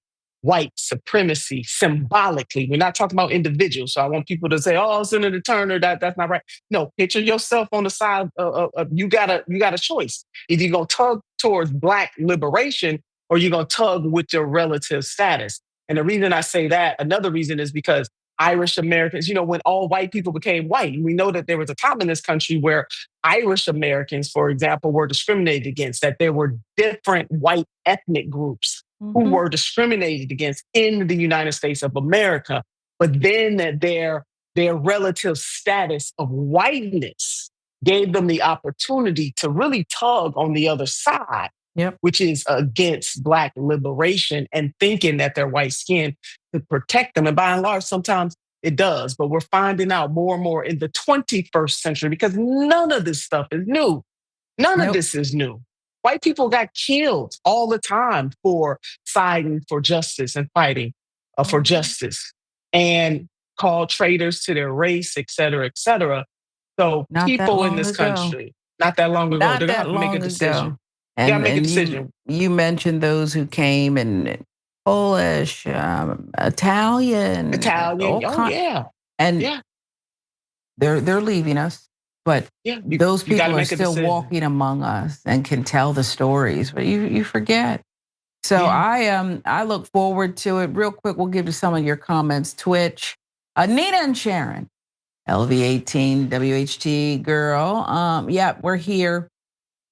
white supremacy symbolically. We're not talking about individuals. So I want people to say, oh, Senator Turner, that's not right. No, picture yourself on the side of you got a choice. Either you're going to tug towards Black liberation or you're going to tug with your relative status. And the reason I say that, another reason is because Irish Americans, when all white people became white, we know that there was a time in this country where Irish Americans, for example, were discriminated against, that there were different white ethnic groups who were discriminated against in the United States of America. But then that their relative status of whiteness gave them the opportunity to really tug on the other side, which is against Black liberation and thinking that their white skin could protect them. And by and large, sometimes it does. But we're finding out more and more in the 21st century, because none of this stuff is new. None of this is new. White people got killed all the time for fighting for justice and fighting for justice, and called traitors to their race, et cetera, et cetera. So people in this country, not that long ago, they're going to have to make a decision. And, gotta make a decision. You mentioned those who came, and Polish, Italian. And they're leaving us. But those people are still walking among us and can tell the stories, but you forget. So I look forward to it. Real quick, we'll give you some of your comments. Twitch, Nina and Sharon, LV18, WHT girl. We're here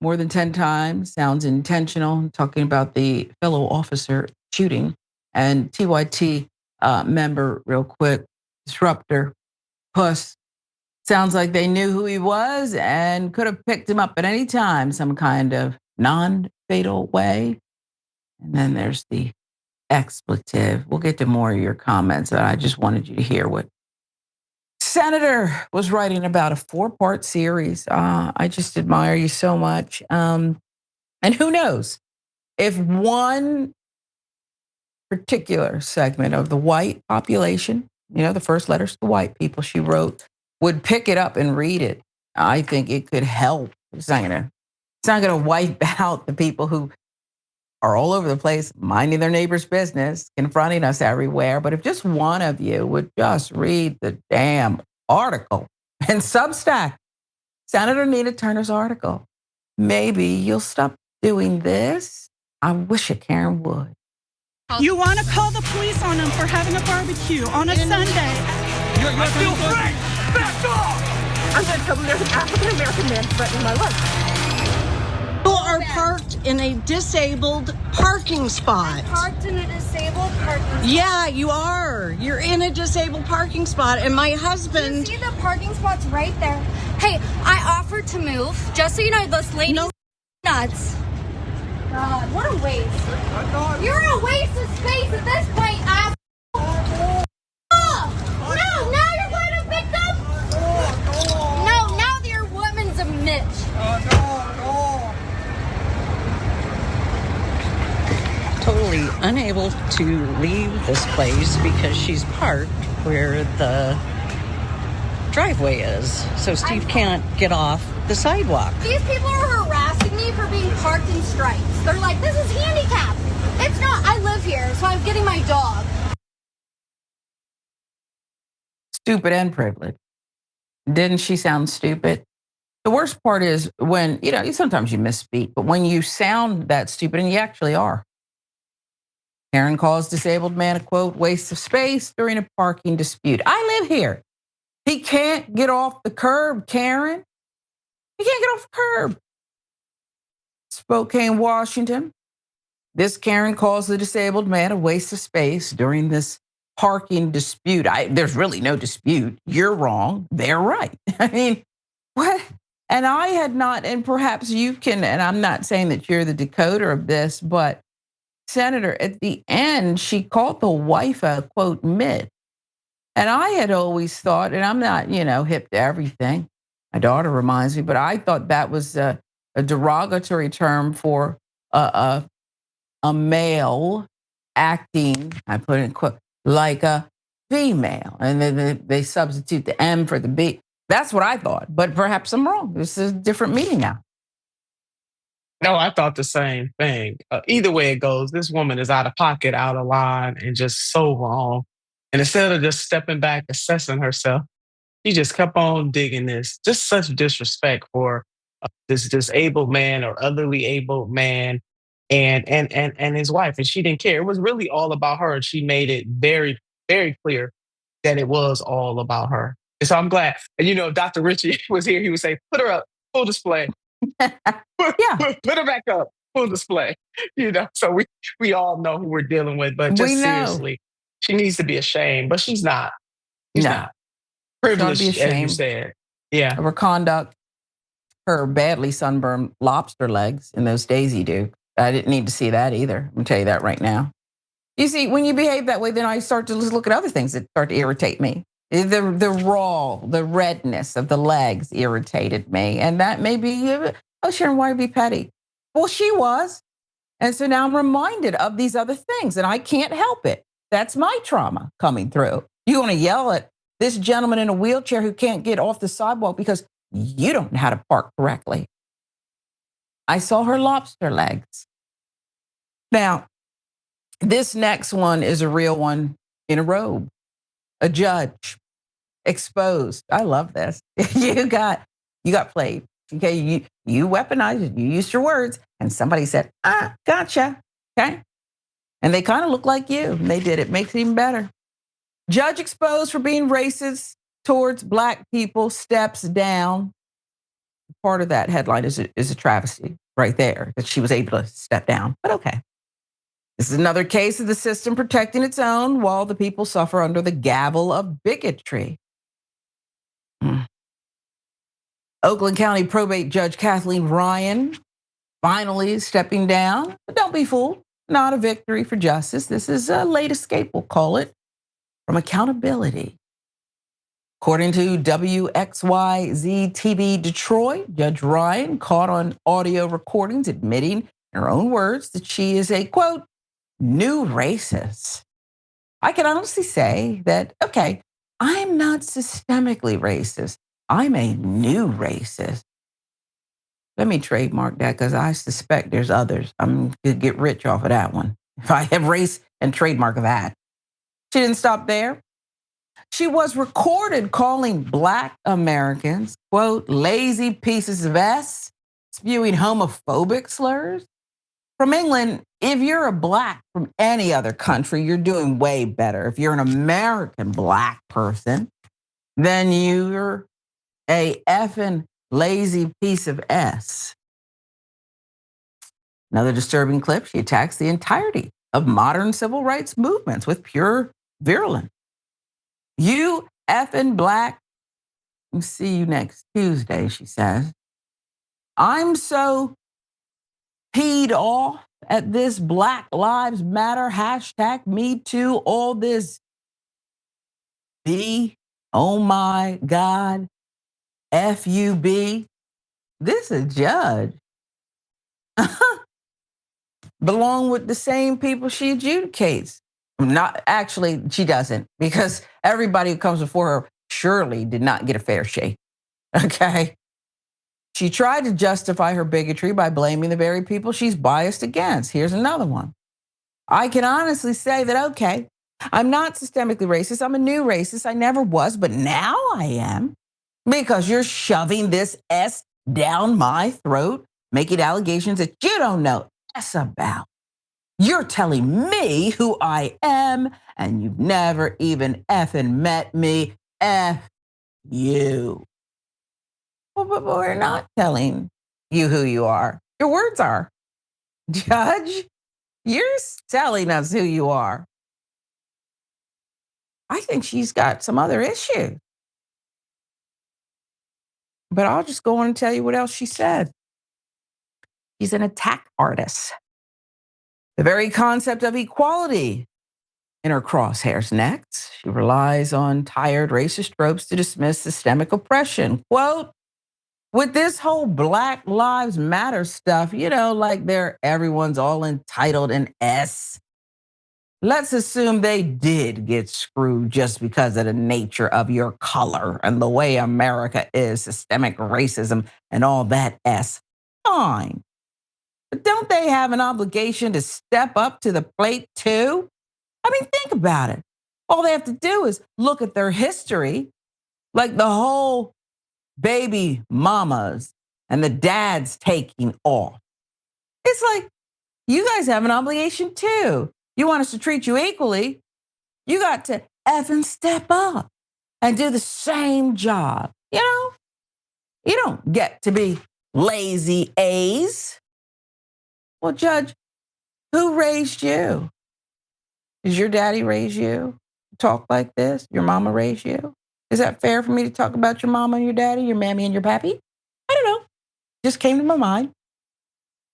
more than 10 times. Sounds intentional. Talking about the fellow officer shooting. And TYT member, real quick, Disruptor, Puss. Sounds like they knew who he was and could have picked him up at any time, some kind of non-fatal way. And then there's the expletive. We'll get to more of your comments. I just wanted you to hear what Senator was writing about, a 4-part series. I just admire you so much. And who knows, if one particular segment of the white population, the first letters to the white people she wrote, would pick it up and read it, I think it could help. It's not gonna wipe out the people who are all over the place, minding their neighbor's business, confronting us everywhere. But if just one of you would just read the damn article and Substack, Senator Nina Turner's article, maybe you'll stop doing this. I wish it, Karen would. You want to call the police on them for having a barbecue on a Sunday. I feel free! Back off! I'm going to tell them there's an African-American man threatening my life. You are are parked in a disabled parking spot. Parked in a disabled parking spot. Yeah, you are. You're in a disabled parking spot, and my husband. You see the parking spots right there? Hey, I offered to move. Just so you know, this lady's nuts. God, what a waste. You're a waste of space at this point, asshole. No, now you're going to victim? No, now your woman's a Mitch. Totally unable to leave this place because she's parked where the driveway is. So Steve can't get off the sidewalk. These people are harassing me for being parked in stripes. They're like, this is handicapped. It's not. I live here, so I'm getting my dog. Stupid and privileged. Didn't she sound stupid? The worst part is when, sometimes you misspeak, but when you sound that stupid, and you actually are. Karen calls disabled man a, quote, waste of space during a parking dispute. I live here. He can't get off the curb, Karen. He can't get off the curb. Spokane, Washington. This Karen calls the disabled man a waste of space during this parking dispute. There's really no dispute. You're wrong. They're right. I mean, what? And I had not, and perhaps you can, and I'm not saying that you're the decoder of this, but Senator, at the end, she called the wife a, quote, mid. And I had always thought, and I'm not, hip to everything. My daughter reminds me, but I thought that was a derogatory term for a male acting, I put it in quote, like a female. And then they substitute the M for the B. That's what I thought, but perhaps I'm wrong. This is a different meaning now. No, I thought the same thing. Either way it goes, this woman is out of pocket, out of line, and just so wrong. And instead of just stepping back, assessing herself, she just kept on digging this. Just such disrespect for this disabled man or otherly abled man and his wife. And she didn't care. It was really all about her. And she made it very, very clear that it was all about her. And so I'm glad. And Dr. Richie was here. He would say, put her up, full display. Put her back up, full display. So we all know who we're dealing with, but just seriously, she needs to be ashamed, but she's not. She's not. Privileged, as you said. Yeah. Of her conduct, her badly sunburned lobster legs in those Daisy Dukes. I didn't need to see that either. I'm gonna tell you that right now. You see, when you behave that way, then I start to look at other things that start to irritate me. The redness of the legs irritated me. And that may be, Sharon, why be petty? Well, she was. And so now I'm reminded of these other things, and I can't help it. That's my trauma coming through. You want to yell at this gentleman in a wheelchair who can't get off the sidewalk because you don't know how to park correctly. I saw her lobster legs. Now, this next one is a real one in a robe. A judge exposed. I love this. You got played. Okay, you weaponized it. You used your words, and somebody said, gotcha. Okay, and they kind of look like you. And they did. It makes it even better. Judge exposed for being racist towards Black people steps down. Part of that headline is a travesty right there that she was able to step down. But okay. This is another case of the system protecting its own while the people suffer under the gavel of bigotry. Oakland County Probate Judge Kathleen Ryan finally stepping down. But don't be fooled. Not a victory for justice. This is a late escape, we'll call it, from accountability. According to WXYZ TV Detroit, Judge Ryan caught on audio recordings admitting in her own words that she is a, quote, new racist. I can honestly say that, okay, I'm not systemically racist. I'm a new racist. Let me trademark that because I suspect there's others. I'm going to get rich off of that one. If I have race and trademark that. She didn't stop there. She was recorded calling Black Americans, quote, lazy pieces of S, spewing homophobic slurs. From England, if you're a Black from any other country, you're doing way better. If you're an American Black person, then you're a effing lazy piece of S. Another disturbing clip, she attacks the entirety of modern civil rights movements with pure virulence. You effing black, see you next Tuesday, she says. I'm so peed off at this Black Lives Matter, hashtag Me Too, all this B, oh my God, FUB. This a judge. Belong with the same people she adjudicates. Not actually, she doesn't, because everybody who comes before her surely did not get a fair shake. Okay. She tried to justify her bigotry by blaming the very people she's biased against. Here's another one. I can honestly say that, okay, I'm not systemically racist. I'm a new racist. I never was, but now I am, because you're shoving this S down my throat, making allegations that you don't know S about. You're telling me who I am, and you've never even effing met me. F you. Well, but we're not telling you who you are. Your words are. Judge, you're telling us who you are. I think she's got some other issue. But I'll just go on and tell you what else she said. She's an attack artist. The very concept of equality in her crosshairs next. She relies on tired racist tropes to dismiss systemic oppression. Quote, with this whole Black Lives Matter stuff, like everyone's all entitled in S. Let's assume they did get screwed just because of the nature of your color and the way America is, systemic racism and all that S. Fine. But don't they have an obligation to step up to the plate too? I mean, think about it. All they have to do is look at their history, like the whole baby mamas and the dads taking off. It's like, you guys have an obligation too. You want us to treat you equally, you got to effing step up and do the same job. You don't get to be lazy A's. Well, Judge, who raised you? Did your daddy raise you? Talk like this? Your mama raised you? Is that fair for me to talk about your mama and your daddy, your mammy and your pappy? I don't know. Just came to my mind.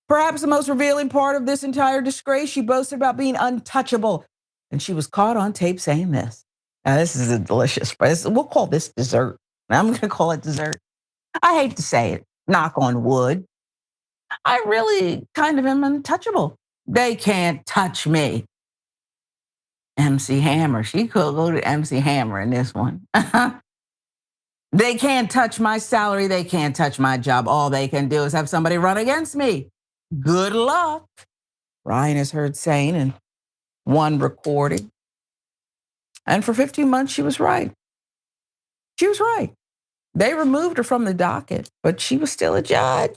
Perhaps the most revealing part of this entire disgrace, she boasted about being untouchable. And she was caught on tape saying this. Now, this is a delicious phrase. We'll call this dessert. I'm going to call it dessert. I hate to say it. Knock on wood. I really kind of am untouchable. They can't touch me. MC Hammer. She could go to MC Hammer in this one. They can't touch my salary. They can't touch my job. All they can do is have somebody run against me. Good luck, Ryan is heard saying in one recording. And for 15 months, she was right. She was right. They removed her from the docket, but she was still a judge.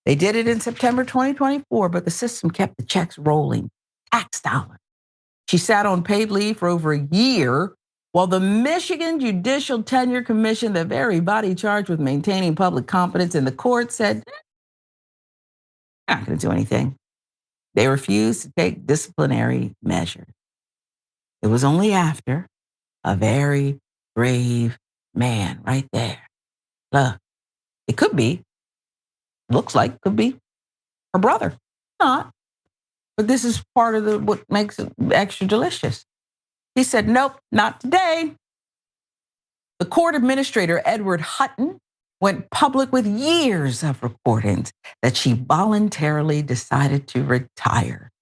They did it in September 2024, but the system kept the checks rolling, tax dollars. She sat on paid leave for over a year while the Michigan Judicial Tenure Commission, the very body charged with maintaining public confidence in the court, said, not going to do anything. They refused to take disciplinary measures. It was only after a very brave man right there. Look, it could be, looks like could be her brother. Not. But this is part of what makes it extra delicious. He said, nope, not today. The court administrator, Edward Hutton, went public with years of recordings that she voluntarily decided to retire.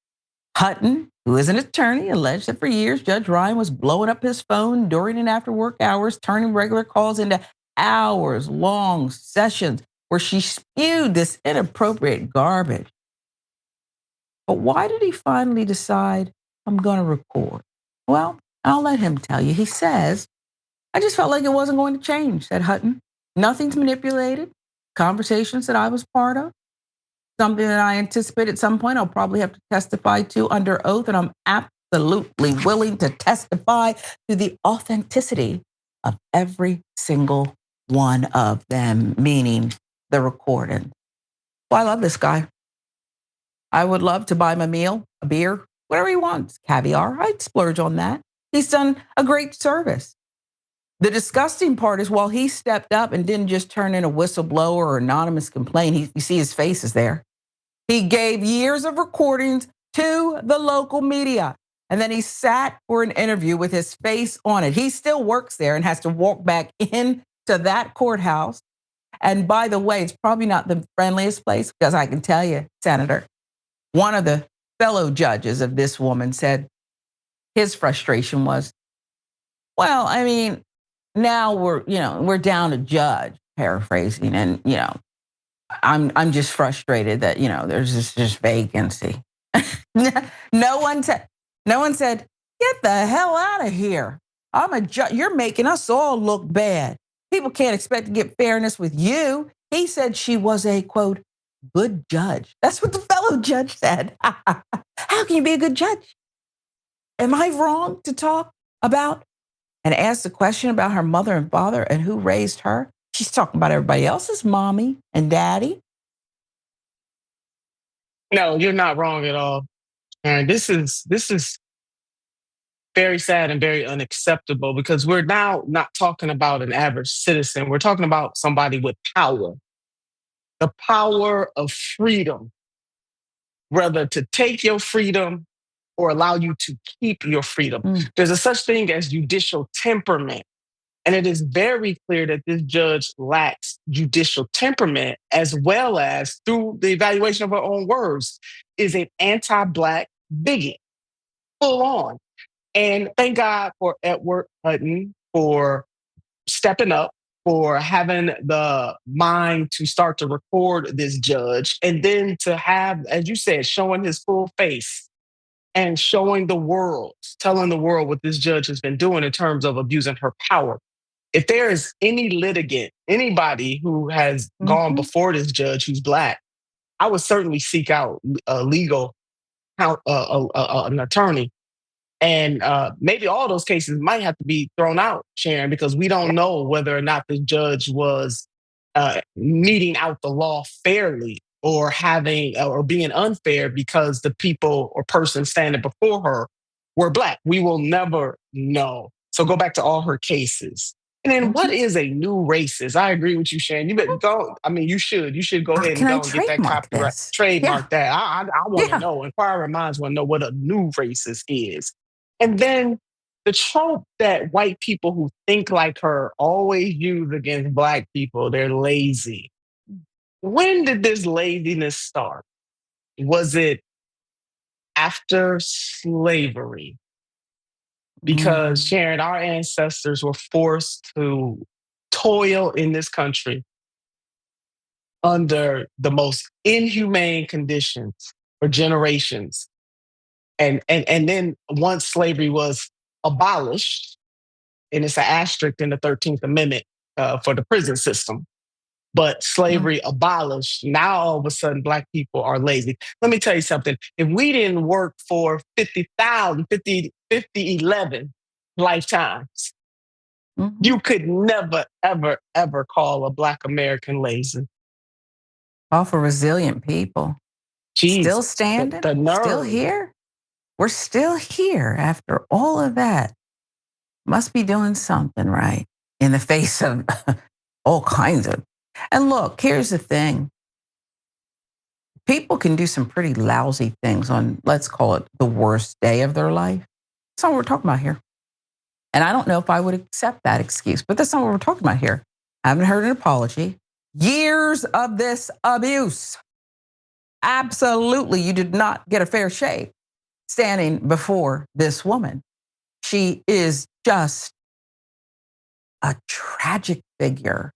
Hutton, who is an attorney, alleged that for years Judge Ryan was blowing up his phone during and after work hours, turning regular calls into hours-long sessions where she spewed this inappropriate garbage. But why did he finally decide, I'm going to record? Well, I'll let him tell you. He says, I just felt like it wasn't going to change, said Hutton. Nothing's manipulated. Conversations that I was part of. Something that I anticipate at some point I'll probably have to testify to under oath, and I'm absolutely willing to testify to the authenticity of every single one of them, meaning the recording. Well, I love this guy. I would love to buy him a meal, a beer, whatever he wants, caviar. I'd splurge on that. He's done a great service. The disgusting part is while he stepped up and didn't just turn in a whistleblower or anonymous complaint, you see his face is there. He gave years of recordings to the local media. And then he sat for an interview with his face on it. He still works there and has to walk back into that courthouse. And by the way, it's probably not the friendliest place because I can tell you, Senator, one of the fellow judges of this woman said his frustration was, well, I mean, now we're down a judge, paraphrasing, and I'm just frustrated that there's this just vacancy. No one said, get the hell out of here. I'm a judge. You're making us all look bad. People can't expect to get fairness with you. He said she was a, quote, good judge. That's what the fellow judge said. How can you be a good judge? Am I wrong to talk about and ask the question about her mother and father and who raised her? She's talking about everybody else's mommy and daddy. No, you're not wrong at all. And this is very sad and very unacceptable because we're now not talking about an average citizen. We're talking about somebody with power, the power of freedom, whether to take your freedom or allow you to keep your freedom. There's a such thing as judicial temperament. And it is very clear that this judge lacks judicial temperament, as well as, through the evaluation of her own words, is an anti-Black bigot, full on. And thank God for Edward Hutton for stepping up, for having the mind to start to record this judge, and then to have, as you said, showing his full face and showing the world, telling the world what this judge has been doing in terms of abusing her power. If there is any litigant, anybody who has gone before this judge who's Black, I would certainly seek out a legal, an attorney. And maybe all those cases might have to be thrown out, Sharon, because we don't know whether or not the judge was meting out the law fairly or being unfair because the people or person standing before her were Black. We will never know. So go back to all her cases. And then what is a new racist? I agree with you, Sharon. You better go. I mean, you should. You should go ahead and go and get that copyright. Trademark that. I want to know. Inquiring minds want to know what a new racist is. And then the trope that white people who think like her always use against Black people, they're lazy. When did this laziness start? Was it after slavery? Because, Sharon, our ancestors were forced to toil in this country under the most inhumane conditions for generations. And then once slavery was abolished, and it's an asterisk in the 13th Amendment for the prison system, but slavery abolished, now all of a sudden Black people are lazy. Let me tell you something. If we didn't work for 11 lifetimes, you could never, ever, ever call a Black American lazy. All for resilient people. Jeez, still standing, the nerve. Still here. We're still here after all of that. Must be doing something right in the face of all kinds of. And look, here's the thing. People can do some pretty lousy things on, let's call it, the worst day of their life. That's not what we're talking about here. And I don't know if I would accept that excuse, but that's not what we're talking about here. I haven't heard an apology. Years of this abuse. Absolutely, you did not get a fair shake standing before this woman. She is just a tragic figure.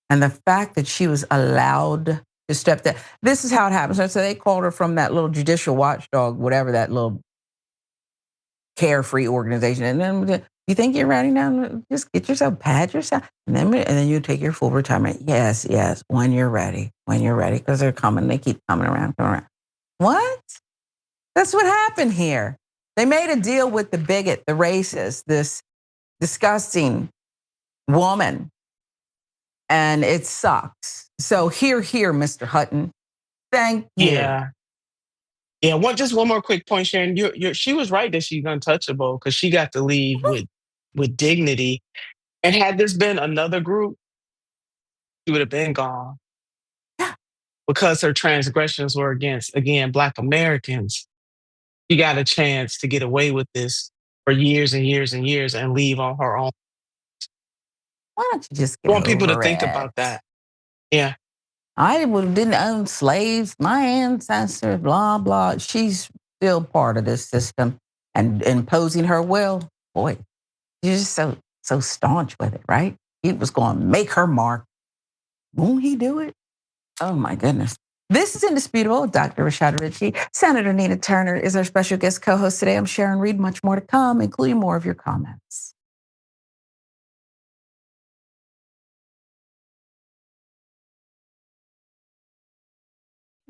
And the fact that she was allowed to step down. This is how it happens. So they called her from that little judicial watchdog, whatever, that little carefree organization. And then, you think you're ready now? Just get yourself, pad yourself, and then you take your full retirement. Yes, when you're ready, because they're coming. They keep coming around. What? That's what happened here. They made a deal with the bigot, the racist, this disgusting woman, and it sucks. So here, Mr. Hutton, thank you. Yeah. Yeah, just one more quick point, Sharon. She was right that she's untouchable because she got to leave with dignity. And had this been another group, she would have been gone because her transgressions were against, again, Black Americans. She got a chance to get away with this for years and years and years and leave on her own. Why don't you just I get want people to over think it? about that. Yeah. I didn't own slaves. My ancestors, blah, blah. She's still part of this system and imposing her will. Boy, she's just so staunch with it, right? He was going to make her mark. Won't he do it? Oh, my goodness. This is Indisputable with Dr. Rashad Ritchie. Senator Nina Turner is our special guest co-host today. I'm Sharon Reed. Much more to come, including more of your comments.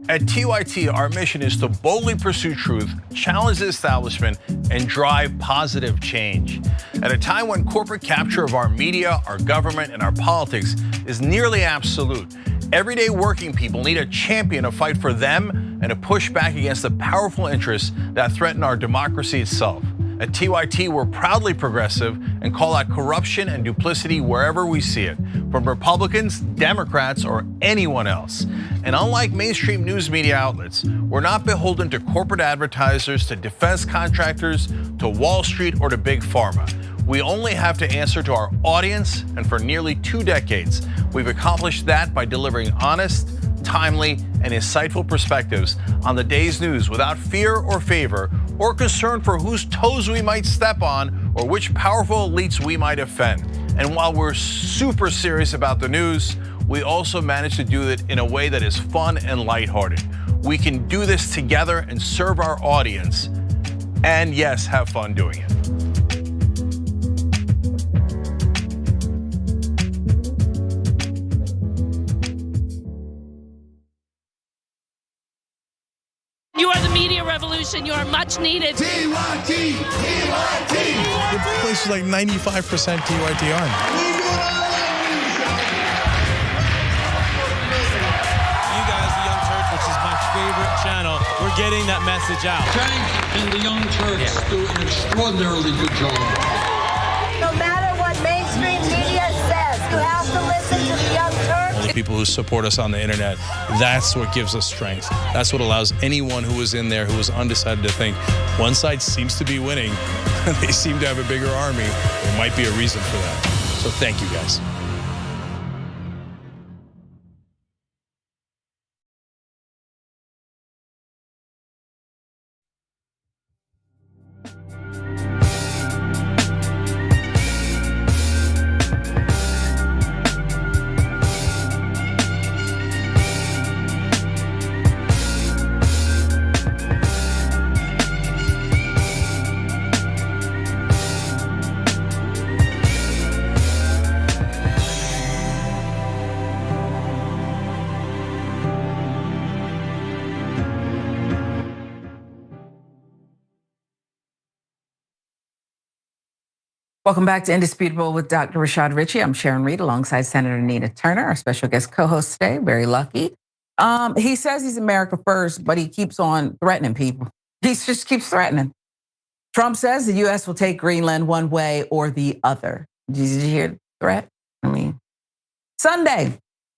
At TYT, our mission is to boldly pursue truth, challenge the establishment, and drive positive change. At a time when corporate capture of our media, our government, and our politics is nearly absolute, everyday working people need a champion to fight for them and to push back against the powerful interests that threaten our democracy itself. At TYT, we're proudly progressive and call out corruption and duplicity wherever we see it, from Republicans, Democrats, or anyone else. And unlike mainstream news media outlets, we're not beholden to corporate advertisers, to defense contractors, to Wall Street, or to Big Pharma. We only have to answer to our audience, and for nearly 2 decades, we've accomplished that by delivering honest, timely, and insightful perspectives on the day's news without fear or favor or concern for whose toes we might step on or which powerful elites we might offend. And while we're super serious about the news, we also manage to do it in a way that is fun and lighthearted. We can do this together and serve our audience, and yes, have fun doing it. You are the media revolution. You are much needed. TYT! TYT! The place is like 95% TYT on. You guys, the Young Turks, which is my favorite channel, we're getting that message out. Frank and the Young Turks do an extraordinarily good job. No matter what mainstream media says, you have to listen to the Young Turks. All the people who support us on the internet, that's what gives us strength. That's what allows anyone who was in there who was undecided to think one side seems to be winning. They seem to have a bigger army. There might be a reason for that. So thank you guys. Welcome back to Indisputable with Dr. Rashad Ritchie. I'm Sharon Reed alongside Senator Nina Turner, our special guest co-host today. Very lucky. He says he's America first, but he keeps on threatening people. He just keeps threatening. Trump says the U.S. will take Greenland one way or the other. Did you hear the threat? Sunday,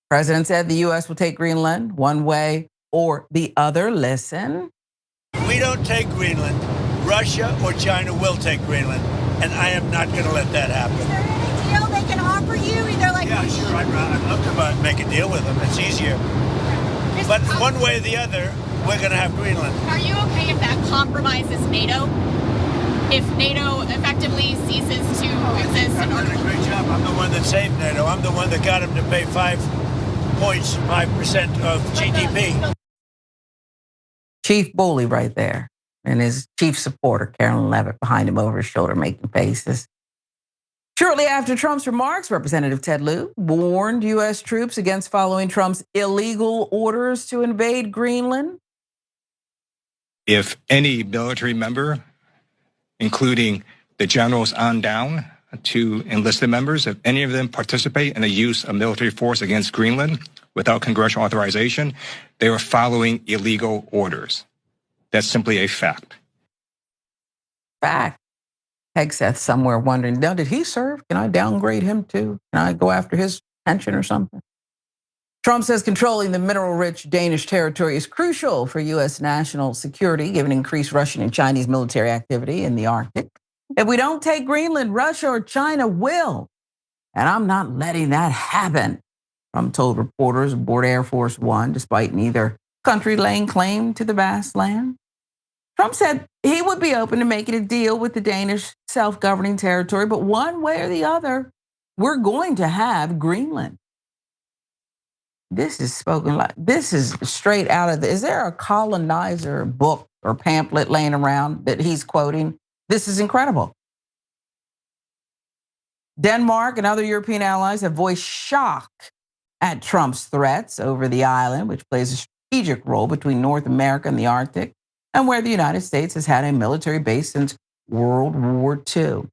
President said the U.S. will take Greenland one way or the other. Listen. We don't take Greenland. Russia or China will take Greenland. And I am not going to let that happen. Is there any deal they can offer you? Either like yeah, sure. I'd love to make a deal with them. It's easier. But one way or the other, we're going to have Greenland. Are you okay if that compromises NATO? If NATO effectively ceases to exist? I'm doing a great job. I'm the one that saved NATO. I'm the one that got him to pay 5% of GDP. Chief Bully right there. And his chief supporter, Carolyn Levitt, behind him over his shoulder making faces. Shortly after Trump's remarks, Representative Ted Lieu warned U.S. troops against following Trump's illegal orders to invade Greenland. If any military member, including the generals on down to enlisted members, if any of them participate in the use of military force against Greenland without congressional authorization, they are following illegal orders. That's simply a fact. Fact. Hegseth somewhere wondering, now did he serve? Can I downgrade him too? Can I go after his pension or something? Trump says controlling the mineral-rich Danish territory is crucial for U.S. national security, given increased Russian and Chinese military activity in the Arctic. If we don't take Greenland, Russia or China will. And I'm not letting that happen, Trump told reporters aboard Air Force One, despite neither country laying claim to the vast land. Trump said he would be open to making a deal with the Danish self-governing territory, but one way or the other, we're going to have Greenland. This is spoken like, this is straight out of is there a colonizer book or pamphlet laying around that he's quoting? This is incredible. Denmark and other European allies have voiced shock at Trump's threats over the island, which plays a strategic role between North America and the Arctic, and where the United States has had a military base since World War II.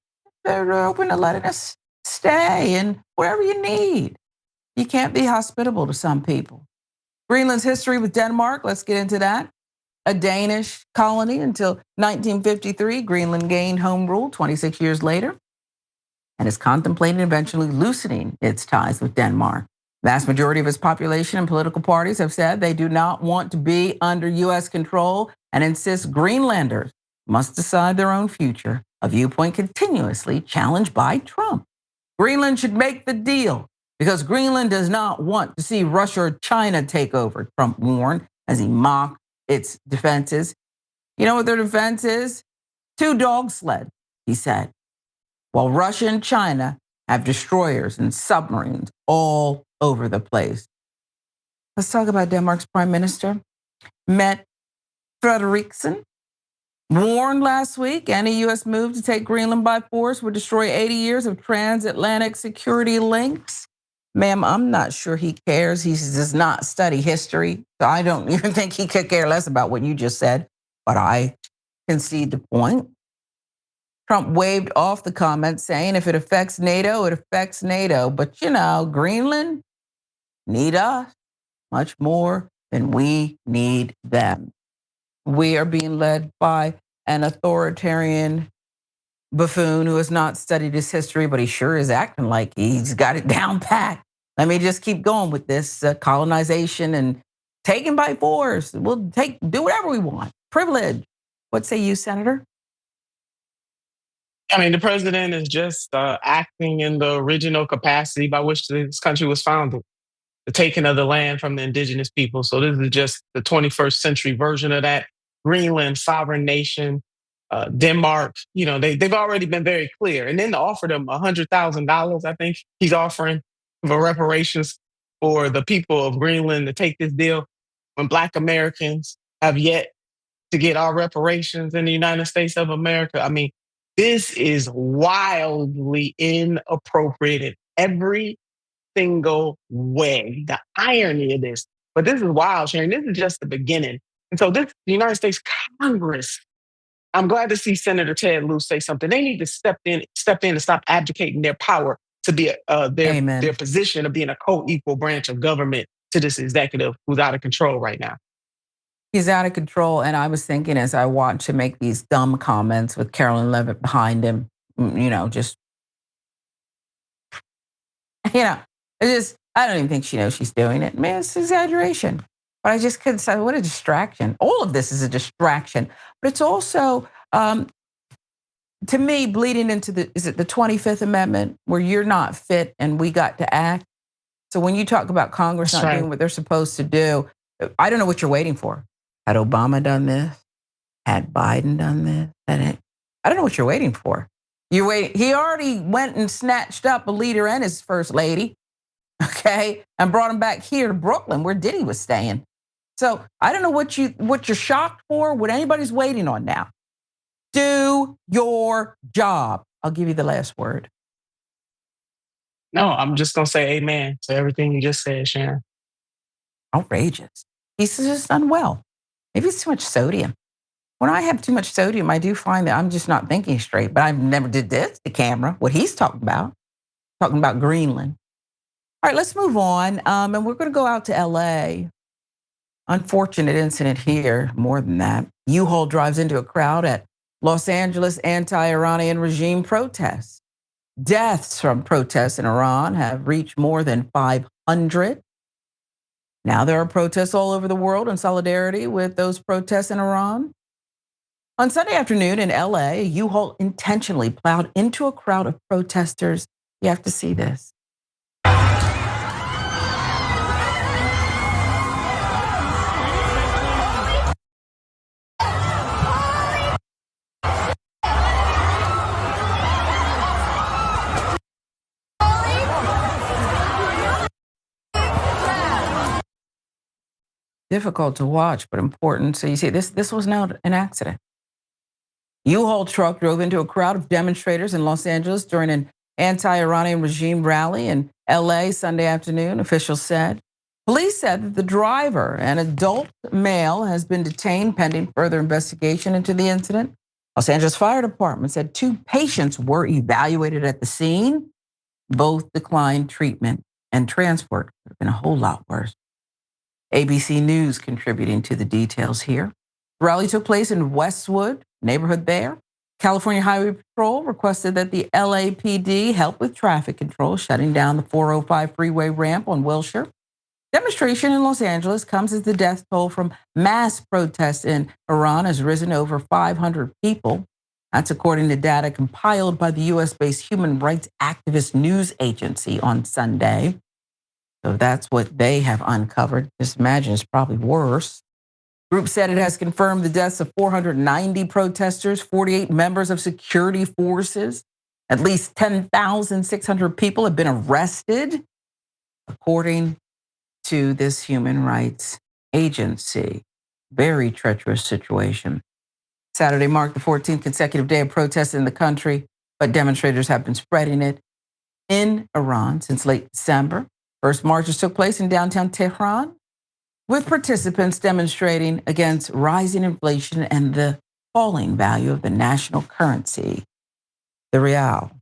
They're open to letting us stay and whatever you need. You can't be hospitable to some people. Greenland's history with Denmark, let's get into that. A Danish colony until 1953, Greenland gained home rule 26 years later and is contemplating eventually loosening its ties with Denmark. Vast majority of its population and political parties have said they do not want to be under U.S. control and insist Greenlanders must decide their own future, a viewpoint continuously challenged by Trump. Greenland should make the deal because Greenland does not want to see Russia or China take over, Trump warned as he mocked its defenses. You know what their defense is? 2 dog sleds, he said, while Russia and China have destroyers and submarines all over the place. Let's talk about Denmark's prime minister. Mette Frederiksen warned last week any U.S. move to take Greenland by force would destroy 80 years of transatlantic security links. Ma'am, I'm not sure he cares. He does not study history. So I don't even think he could care less about what you just said, but I concede the point. Trump waved off the comment saying if it affects NATO, it affects NATO. But you know, Greenland need us much more than we need them. We are being led by an authoritarian buffoon who has not studied his history, but he sure is acting like he's got it down pat. Let me just keep going with this colonization and taking by force. We'll do whatever we want. Privilege. What say you, Senator? I mean, the president is just acting in the original capacity by which this country was founded, the taking of the land from the indigenous people. So this is just the 21st century version of that. Greenland, sovereign nation, Denmark, you know, they've already been very clear. And then to offer them $100,000, I think he's offering for reparations for the people of Greenland to take this deal when Black Americans have yet to get our reparations in the United States of America. I mean, this is wildly inappropriate in every single way. The irony of this. But this is wild, Sharon. This is just the beginning. And so the United States Congress, I'm glad to see Senator Ted Lieu say something. They need to step in and stop abdicating their power to be their position of being a co-equal branch of government to this executive who's out of control right now. He's out of control. And I was thinking as I watched him make these dumb comments with Carolyn Levitt behind him, you know, just, you know, I don't even think she knows she's doing it. Man, it's exaggeration. But I just couldn't say, what a distraction. All of this is a distraction. But it's also, to me, bleeding into is it the 25th Amendment where you're not fit and we got to act? So when you talk about Congress not doing what they're supposed to do, I don't know what you're waiting for. Had Obama done this? Had Biden done this? I don't know what you're waiting for. He already went and snatched up a leader and his first lady, okay, and brought him back here to Brooklyn where Diddy was staying. So I don't know what you're shocked for, what anybody's waiting on now. Do your job. I'll give you the last word. No, I'm just going to say amen to everything you just said, Sharon. Outrageous. He's just unwell. Maybe it's too much sodium. When I have too much sodium, I do find that I'm just not thinking straight, but I never did this to camera, what he's talking about Greenland. All right, let's move on. And we're going to go out to LA. Unfortunate incident here, more than that. U-Haul drives into a crowd at Los Angeles anti-Iranian regime protests. Deaths from protests in Iran have reached more than 500. Now there are protests all over the world in solidarity with those protests in Iran. On Sunday afternoon in LA, a U-Haul intentionally plowed into a crowd of protesters. You have to see this. Difficult to watch, but important. So you see, this was not an accident. U-Haul truck drove into a crowd of demonstrators in Los Angeles during an anti-Iranian regime rally in LA Sunday afternoon, officials said. Police said that the driver, an adult male, has been detained pending further investigation into the incident. Los Angeles Fire Department said 2 patients were evaluated at the scene. Both declined treatment, and transport could have been a whole lot worse. ABC News contributing to the details here. The rally took place in Westwood neighborhood there. California Highway Patrol requested that the LAPD help with traffic control, shutting down the 405 freeway ramp on Wilshire. Demonstration in Los Angeles comes as the death toll from mass protests in Iran has risen over 500 people. That's according to data compiled by the US-based human rights activist news agency on Sunday. So that's what they have uncovered. Just imagine it's probably worse. Group said it has confirmed the deaths of 490 protesters, 48 members of security forces. At least 10,600 people have been arrested, according to this human rights agency. Very treacherous situation. Saturday marked the 14th consecutive day of protests in the country, but demonstrators have been spreading it in Iran since late December. First marches took place in downtown Tehran, with participants demonstrating against rising inflation and the falling value of the national currency, the rial.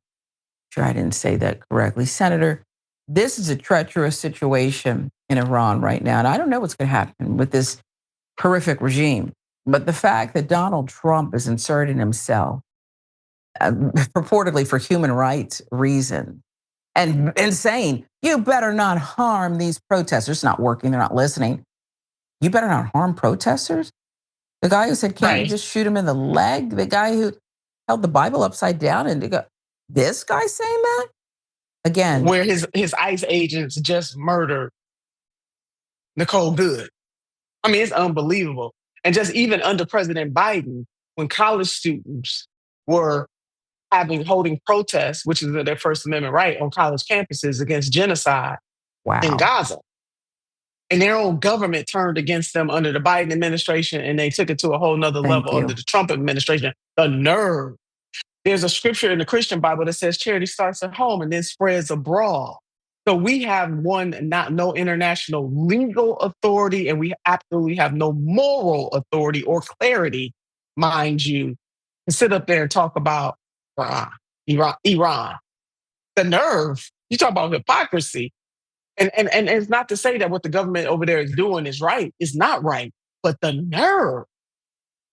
Sure, I didn't say that correctly. Senator, this is a treacherous situation in Iran right now, and I don't know what's going to happen with this horrific regime. But the fact that Donald Trump is inserting himself purportedly for human rights reasons and saying, you better not harm these protesters. It's not working. They're not listening. You better not harm protesters. The guy who said, can't you just shoot him in the leg? The guy who held the Bible upside down and go, this guy saying that? Again. Where his ICE agents just murdered Nicole Good. I mean, it's unbelievable. And just even under President Biden, when college students were holding protests, which is their First Amendment right, on college campuses against genocide in Gaza. And their own government turned against them under the Biden administration, and they took it to a whole nother level under the Trump administration. The nerve. There's a scripture in the Christian Bible that says charity starts at home and then spreads abroad. So we have no international legal authority, and we absolutely have no moral authority or clarity, mind you, to sit up there and talk about Iran. The nerve. You talk about hypocrisy. And it's not to say that what the government over there is doing is right. It's not right. But the nerve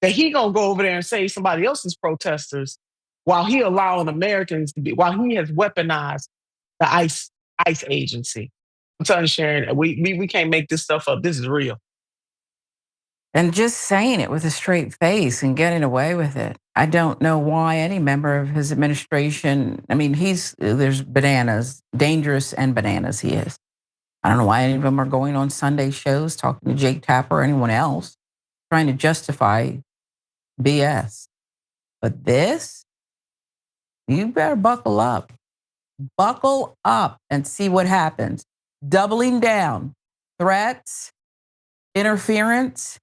that he gonna go over there and save somebody else's protesters while he allowing Americans to be, while he has weaponized the ICE agency. I'm telling you, Sharon, we can't make this stuff up. This is real. And just saying it with a straight face and getting away with it. I don't know why any member of his administration, I mean, there's bananas, dangerous and bananas he is. I don't know why any of them are going on Sunday shows, talking to Jake Tapper or anyone else, trying to justify BS. But this, you better buckle up. Buckle up and see what happens. Doubling down, threats, interference,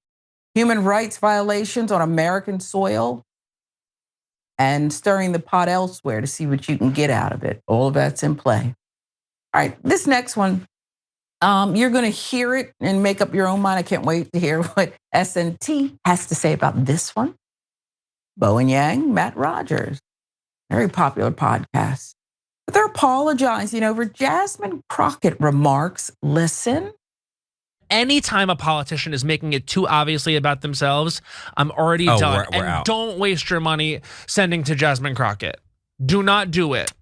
human rights violations on American soil, and stirring the pot elsewhere to see what you can get out of it. All of that's in play. All right, this next one, you're going to hear it and make up your own mind. I can't wait to hear what SNT has to say about this one. Bo and Yang, Matt Rogers, very popular podcast. But they're apologizing over Jasmine Crockett remarks. Listen. anytime a politician is making it too obviously about themselves, I'm already done. We're and out. Don't waste your money sending to Jasmine Crockett. Do not do it.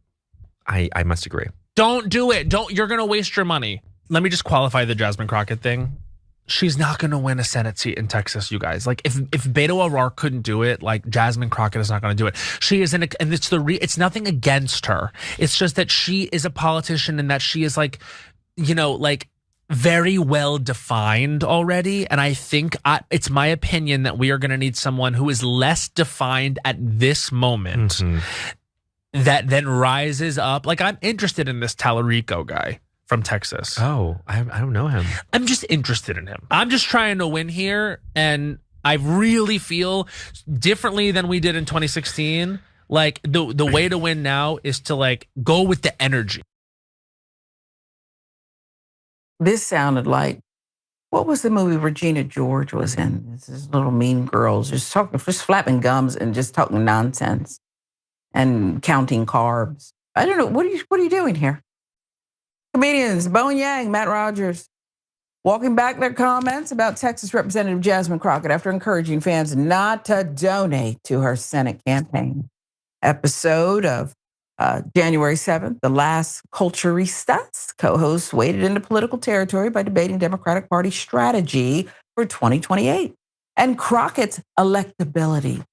I must agree. Don't do it. You're going to waste your money. Let me just qualify the Jasmine Crockett thing. She's not going to win a Senate seat in Texas, you guys. Like if Beto O'Rourke couldn't do it, like Jasmine Crockett is not going to do it. She is and it's nothing against her. It's just that she is a politician and that she is like, like very well defined already. And I think it's my opinion that we are going to need someone who is less defined at this moment that then rises up. Like I'm interested in this Tallarico guy from Texas. Oh, I don't know him. I'm just interested in him. I'm just trying to win here, and I really feel differently than we did in 2016. Like the way to win now is to like go with the energy. This sounded like, what was the movie Regina George was in? This is Little Mean Girls, just flapping gums and just talking nonsense and counting carbs. I don't know. What are you doing here? Comedians Bowen Yang, Matt Rogers, walking back their comments about Texas Representative Jasmine Crockett after encouraging fans not to donate to her Senate campaign. Episode of January 7th, the last Culturistas co-hosts waded into political territory by debating Democratic Party strategy for 2028 and Crockett's electability.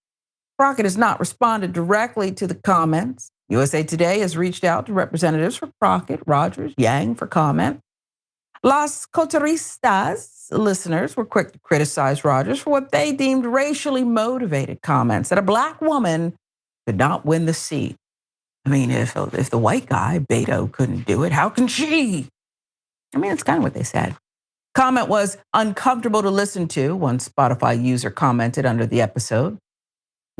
Crockett has not responded directly to the comments. USA Today has reached out to representatives for Crockett, Rogers, Yang for comment. Las Culturistas listeners were quick to criticize Rogers for what they deemed racially motivated comments that a black woman could not win the seat. I mean, if the white guy, Beto, couldn't do it, how can she? I mean, it's kind of what they said. Comment was uncomfortable to listen to, one Spotify user commented under the episode.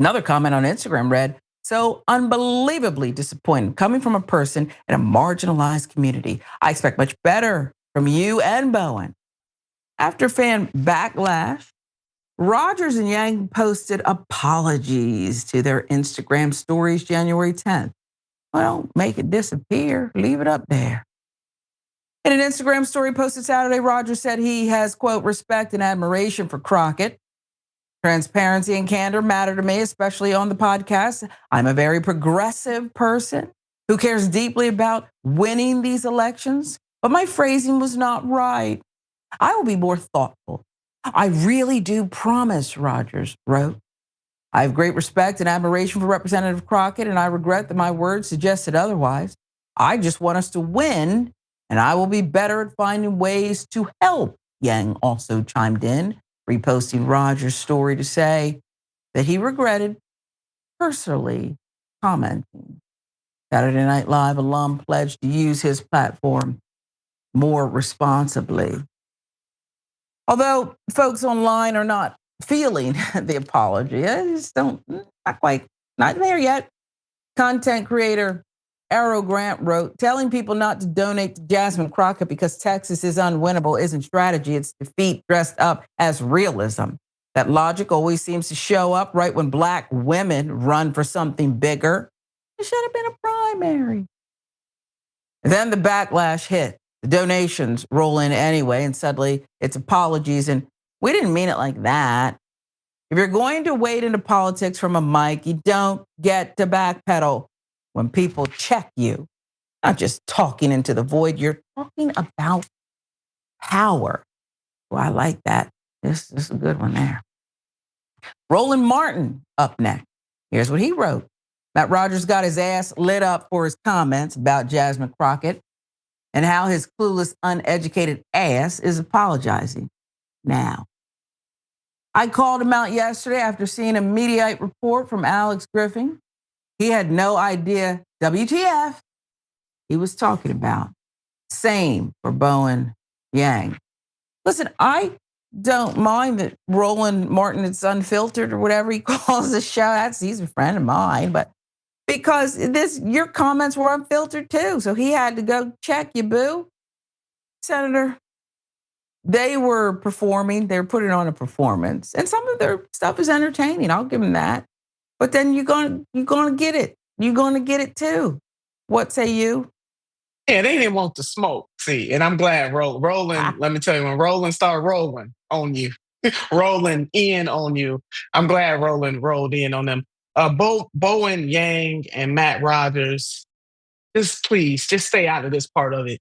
Another comment on Instagram read, so unbelievably disappointed coming from a person in a marginalized community. I expect much better from you and Bowen. After fan backlash, Rogers and Yang posted apologies to their Instagram stories January 10th. Well, don't make it disappear. Leave it up there. In an Instagram story posted Saturday, Rogers said he has, quote, respect and admiration for Crockett. Transparency and candor matter to me, especially on the podcast. I'm a very progressive person who cares deeply about winning these elections, but my phrasing was not right. I will be more thoughtful. I really do promise, Rogers wrote. I have great respect and admiration for Representative Crockett, and I regret that my words suggested otherwise. I just want us to win, and I will be better at finding ways to help, Yang also chimed in, reposting Rogers' story to say that he regretted personally commenting. Saturday Night Live alum pledged to use his platform more responsibly. Although folks online are not feeling the apology, I just not there yet. Content creator Arrow Grant wrote, telling people not to donate to Jasmine Crockett because Texas is unwinnable isn't strategy, it's defeat dressed up as realism. That logic always seems to show up right when black women run for something bigger. It should have been a primary. Then the backlash hit. The donations roll in anyway, and suddenly it's apologies, and we didn't mean it like that. If you're going to wade into politics from a mic, you don't get to backpedal. When people check you, not just talking into the void, you're talking about power. Well, I like that. This is a good one there. Roland Martin up next. Here's what he wrote. Matt Rogers got his ass lit up for his comments about Jasmine Crockett and how his clueless, uneducated ass is apologizing now. I called him out yesterday after seeing a Mediaite report from Alex Griffin. He had no idea WTF he was talking about. Same for Bowen Yang. Listen, I don't mind that Roland Martin is unfiltered or whatever he calls the show. He's a friend of mine, but because your comments were unfiltered too. So he had to go check you, boo. Senator, they were performing, they were putting on a performance. And some of their stuff is entertaining. I'll give them that. But then you're gonna get it. You're gonna get it too. What say you? Yeah, they didn't want the smoke. See, and I'm glad Roland. Let me tell you, when Roland started rolling on you, rolling in on you, I'm glad Roland rolled in on them. Bowen Yang and Matt Rogers, just please, just stay out of this part of it.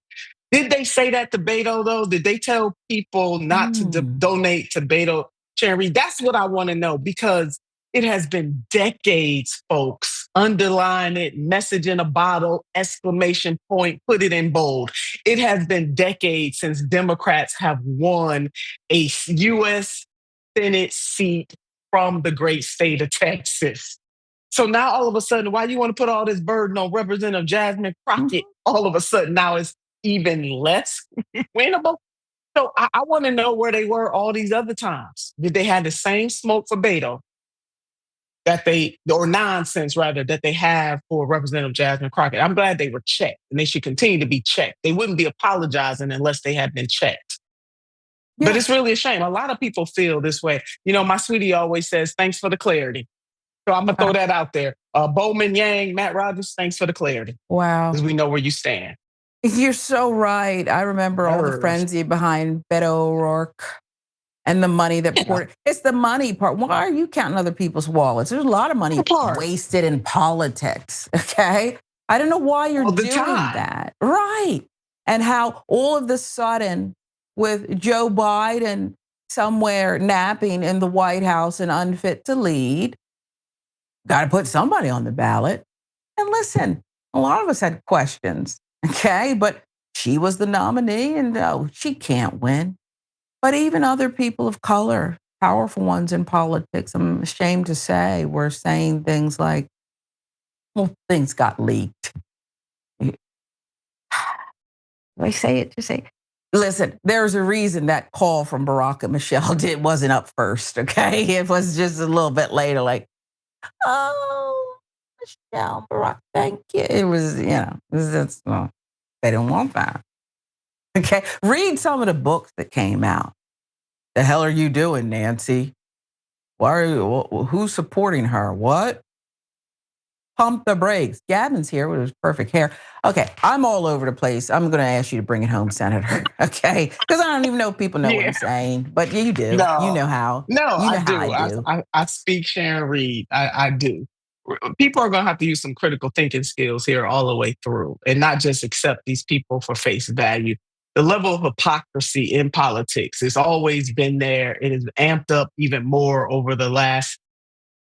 Did they say that to Beto though? Did they tell people not to donate to Beto charity? That's what I want to know, because it has been decades, folks. Underline it, message in a bottle, exclamation point, put it in bold. It has been decades since Democrats have won a U.S. Senate seat from the great state of Texas. So now all of a sudden, why do you want to put all this burden on Representative Jasmine Crockett? All of a sudden now it's even less winnable. So I want to know where they were all these other times. Did they have the same smoke for Beto or nonsense rather, that they have for Representative Jasmine Crockett? I'm glad they were checked, and they should continue to be checked. They wouldn't be apologizing unless they had been checked. Yeah. But it's really a shame. A lot of people feel this way. You know, my sweetie always says, thanks for the clarity. So I'm going to throw that out there. Bowman Yang, Matt Rogers, thanks for the clarity. Wow. Because we know where you stand. You're so right. I remember all the frenzy behind Beto O'Rourke and the money that poured. It's the money part. Why are you counting other people's wallets? There's a lot of money wasted in politics, okay? I don't know why you're doing that. Right. And how all of a sudden, with Joe Biden somewhere napping in the White House and unfit to lead, got to put somebody on the ballot. And listen, a lot of us had questions, okay? But she was the nominee, and no, she can't win. But even other people of color, powerful ones in politics, I'm ashamed to say, were saying things like, well, things got leaked. I say it, just say, listen, there's a reason that call from Barack and Michelle wasn't up first, okay? It was just a little bit later, like, oh, Michelle, Barack, thank you. It was, well, they didn't want that. Okay, read some of the books that came out. The hell are you doing, Nancy? Who's supporting her? What? Pump the brakes. Gavin's here with his perfect hair. Okay, I'm all over the place. I'm going to ask you to bring it home, Senator. Okay, because I don't even know if people know what I'm saying, but you do. No, you know how. No, you know I do. I do. I speak Sharon Reed. I do. People are going to have to use some critical thinking skills here all the way through, and not just accept these people for face value. The level of hypocrisy in politics has always been there. It has amped up even more over the last,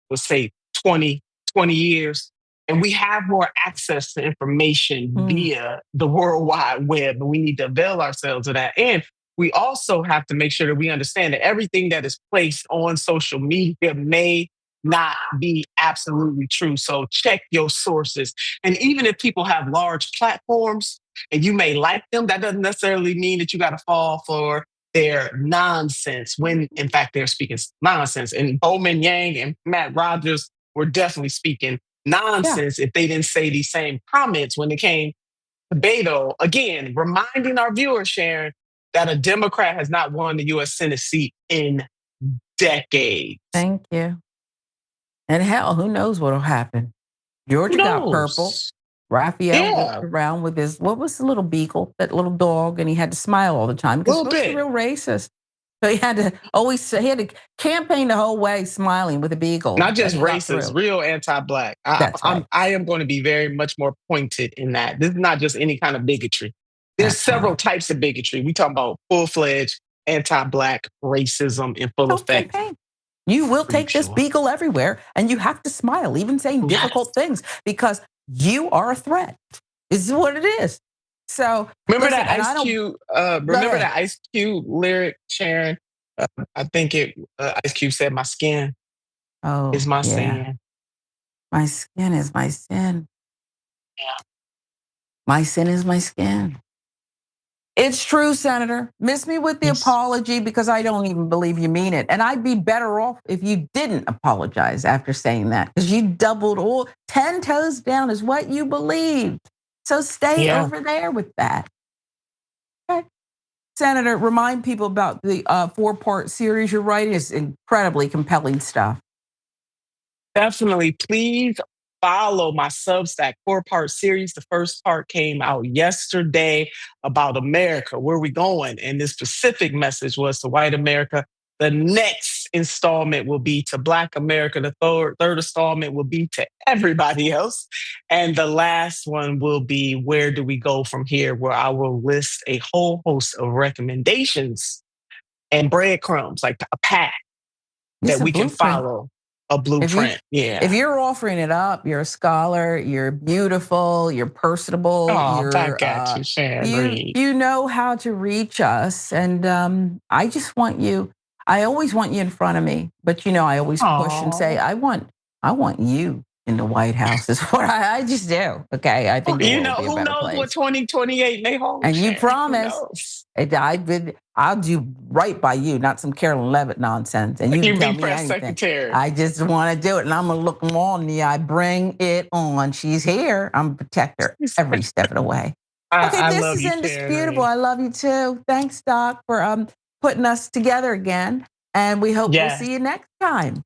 let's say, 20 years. And we have more access to information via the World Wide Web, and we need to avail ourselves of that. And we also have to make sure that we understand that everything that is placed on social media may not be absolutely true. So check your sources. And even if people have large platforms and you may like them, that doesn't necessarily mean that you got to fall for their nonsense when, in fact, they're speaking nonsense. And Bowman Yang and Matt Rogers were definitely speaking nonsense if they didn't say these same comments when it came to Beto. Again, reminding our viewers, Sharon, that a Democrat has not won the U.S. Senate seat in decades. Thank you. And hell, who knows what'll happen? Georgia got purple. Raphael walked around with his, what was the little beagle, that little dog, and he had to smile all the time because he was a real racist. So he had to campaign the whole way smiling with a beagle. Not just racist, real anti-Black. I am going to be very much more pointed in that. This is not just any kind of bigotry. There's several types of bigotry. We talk about full-fledged anti-Black racism in full effect. You will take this beagle everywhere, and you have to smile, even saying difficult things, because you are a threat. This is what it is. So remember that Ice Cube. Remember that Ice Cube lyric, Sharon. I think Ice Cube said, "My skin is my sin. My skin is my sin. Yeah, my sin is my skin." It's true, Senator. Miss me with the apology, because I don't even believe you mean it. And I'd be better off if you didn't apologize after saying that, because you doubled 10 toes down is what you believed. So stay over there with that. Okay. Senator, remind people about the 4-part series you're writing. It's incredibly compelling stuff. Definitely. Please follow my Substack 4-part series. The first part came out yesterday about America, where we going. And this specific message was to white America. The next installment will be to Black America. The third installment will be to everybody else. And the last one will be, where do we go from here? Where I will list a whole host of recommendations and breadcrumbs, like a path that we can follow. A blueprint. If you're offering it up, you're a scholar, you're beautiful, you're personable. Oh, I got you, Sharon. You know how to reach us. And I just want you, I always want you in front of me, but I always push and say, I want you in the White House is what I just do. Okay. I think who knows what 2028 may hold. And you promise I'll do right by you, not some Carolyn Levitt nonsense. And you can tell me anything. Secretary. I just want to do it, and I'm gonna look them all in the eye. Bring it on. She's here. I'm a protector every step of the way. Okay, this is indisputable. I love you too. Thanks, Doc, for putting us together again, and we hope we'll see you next time.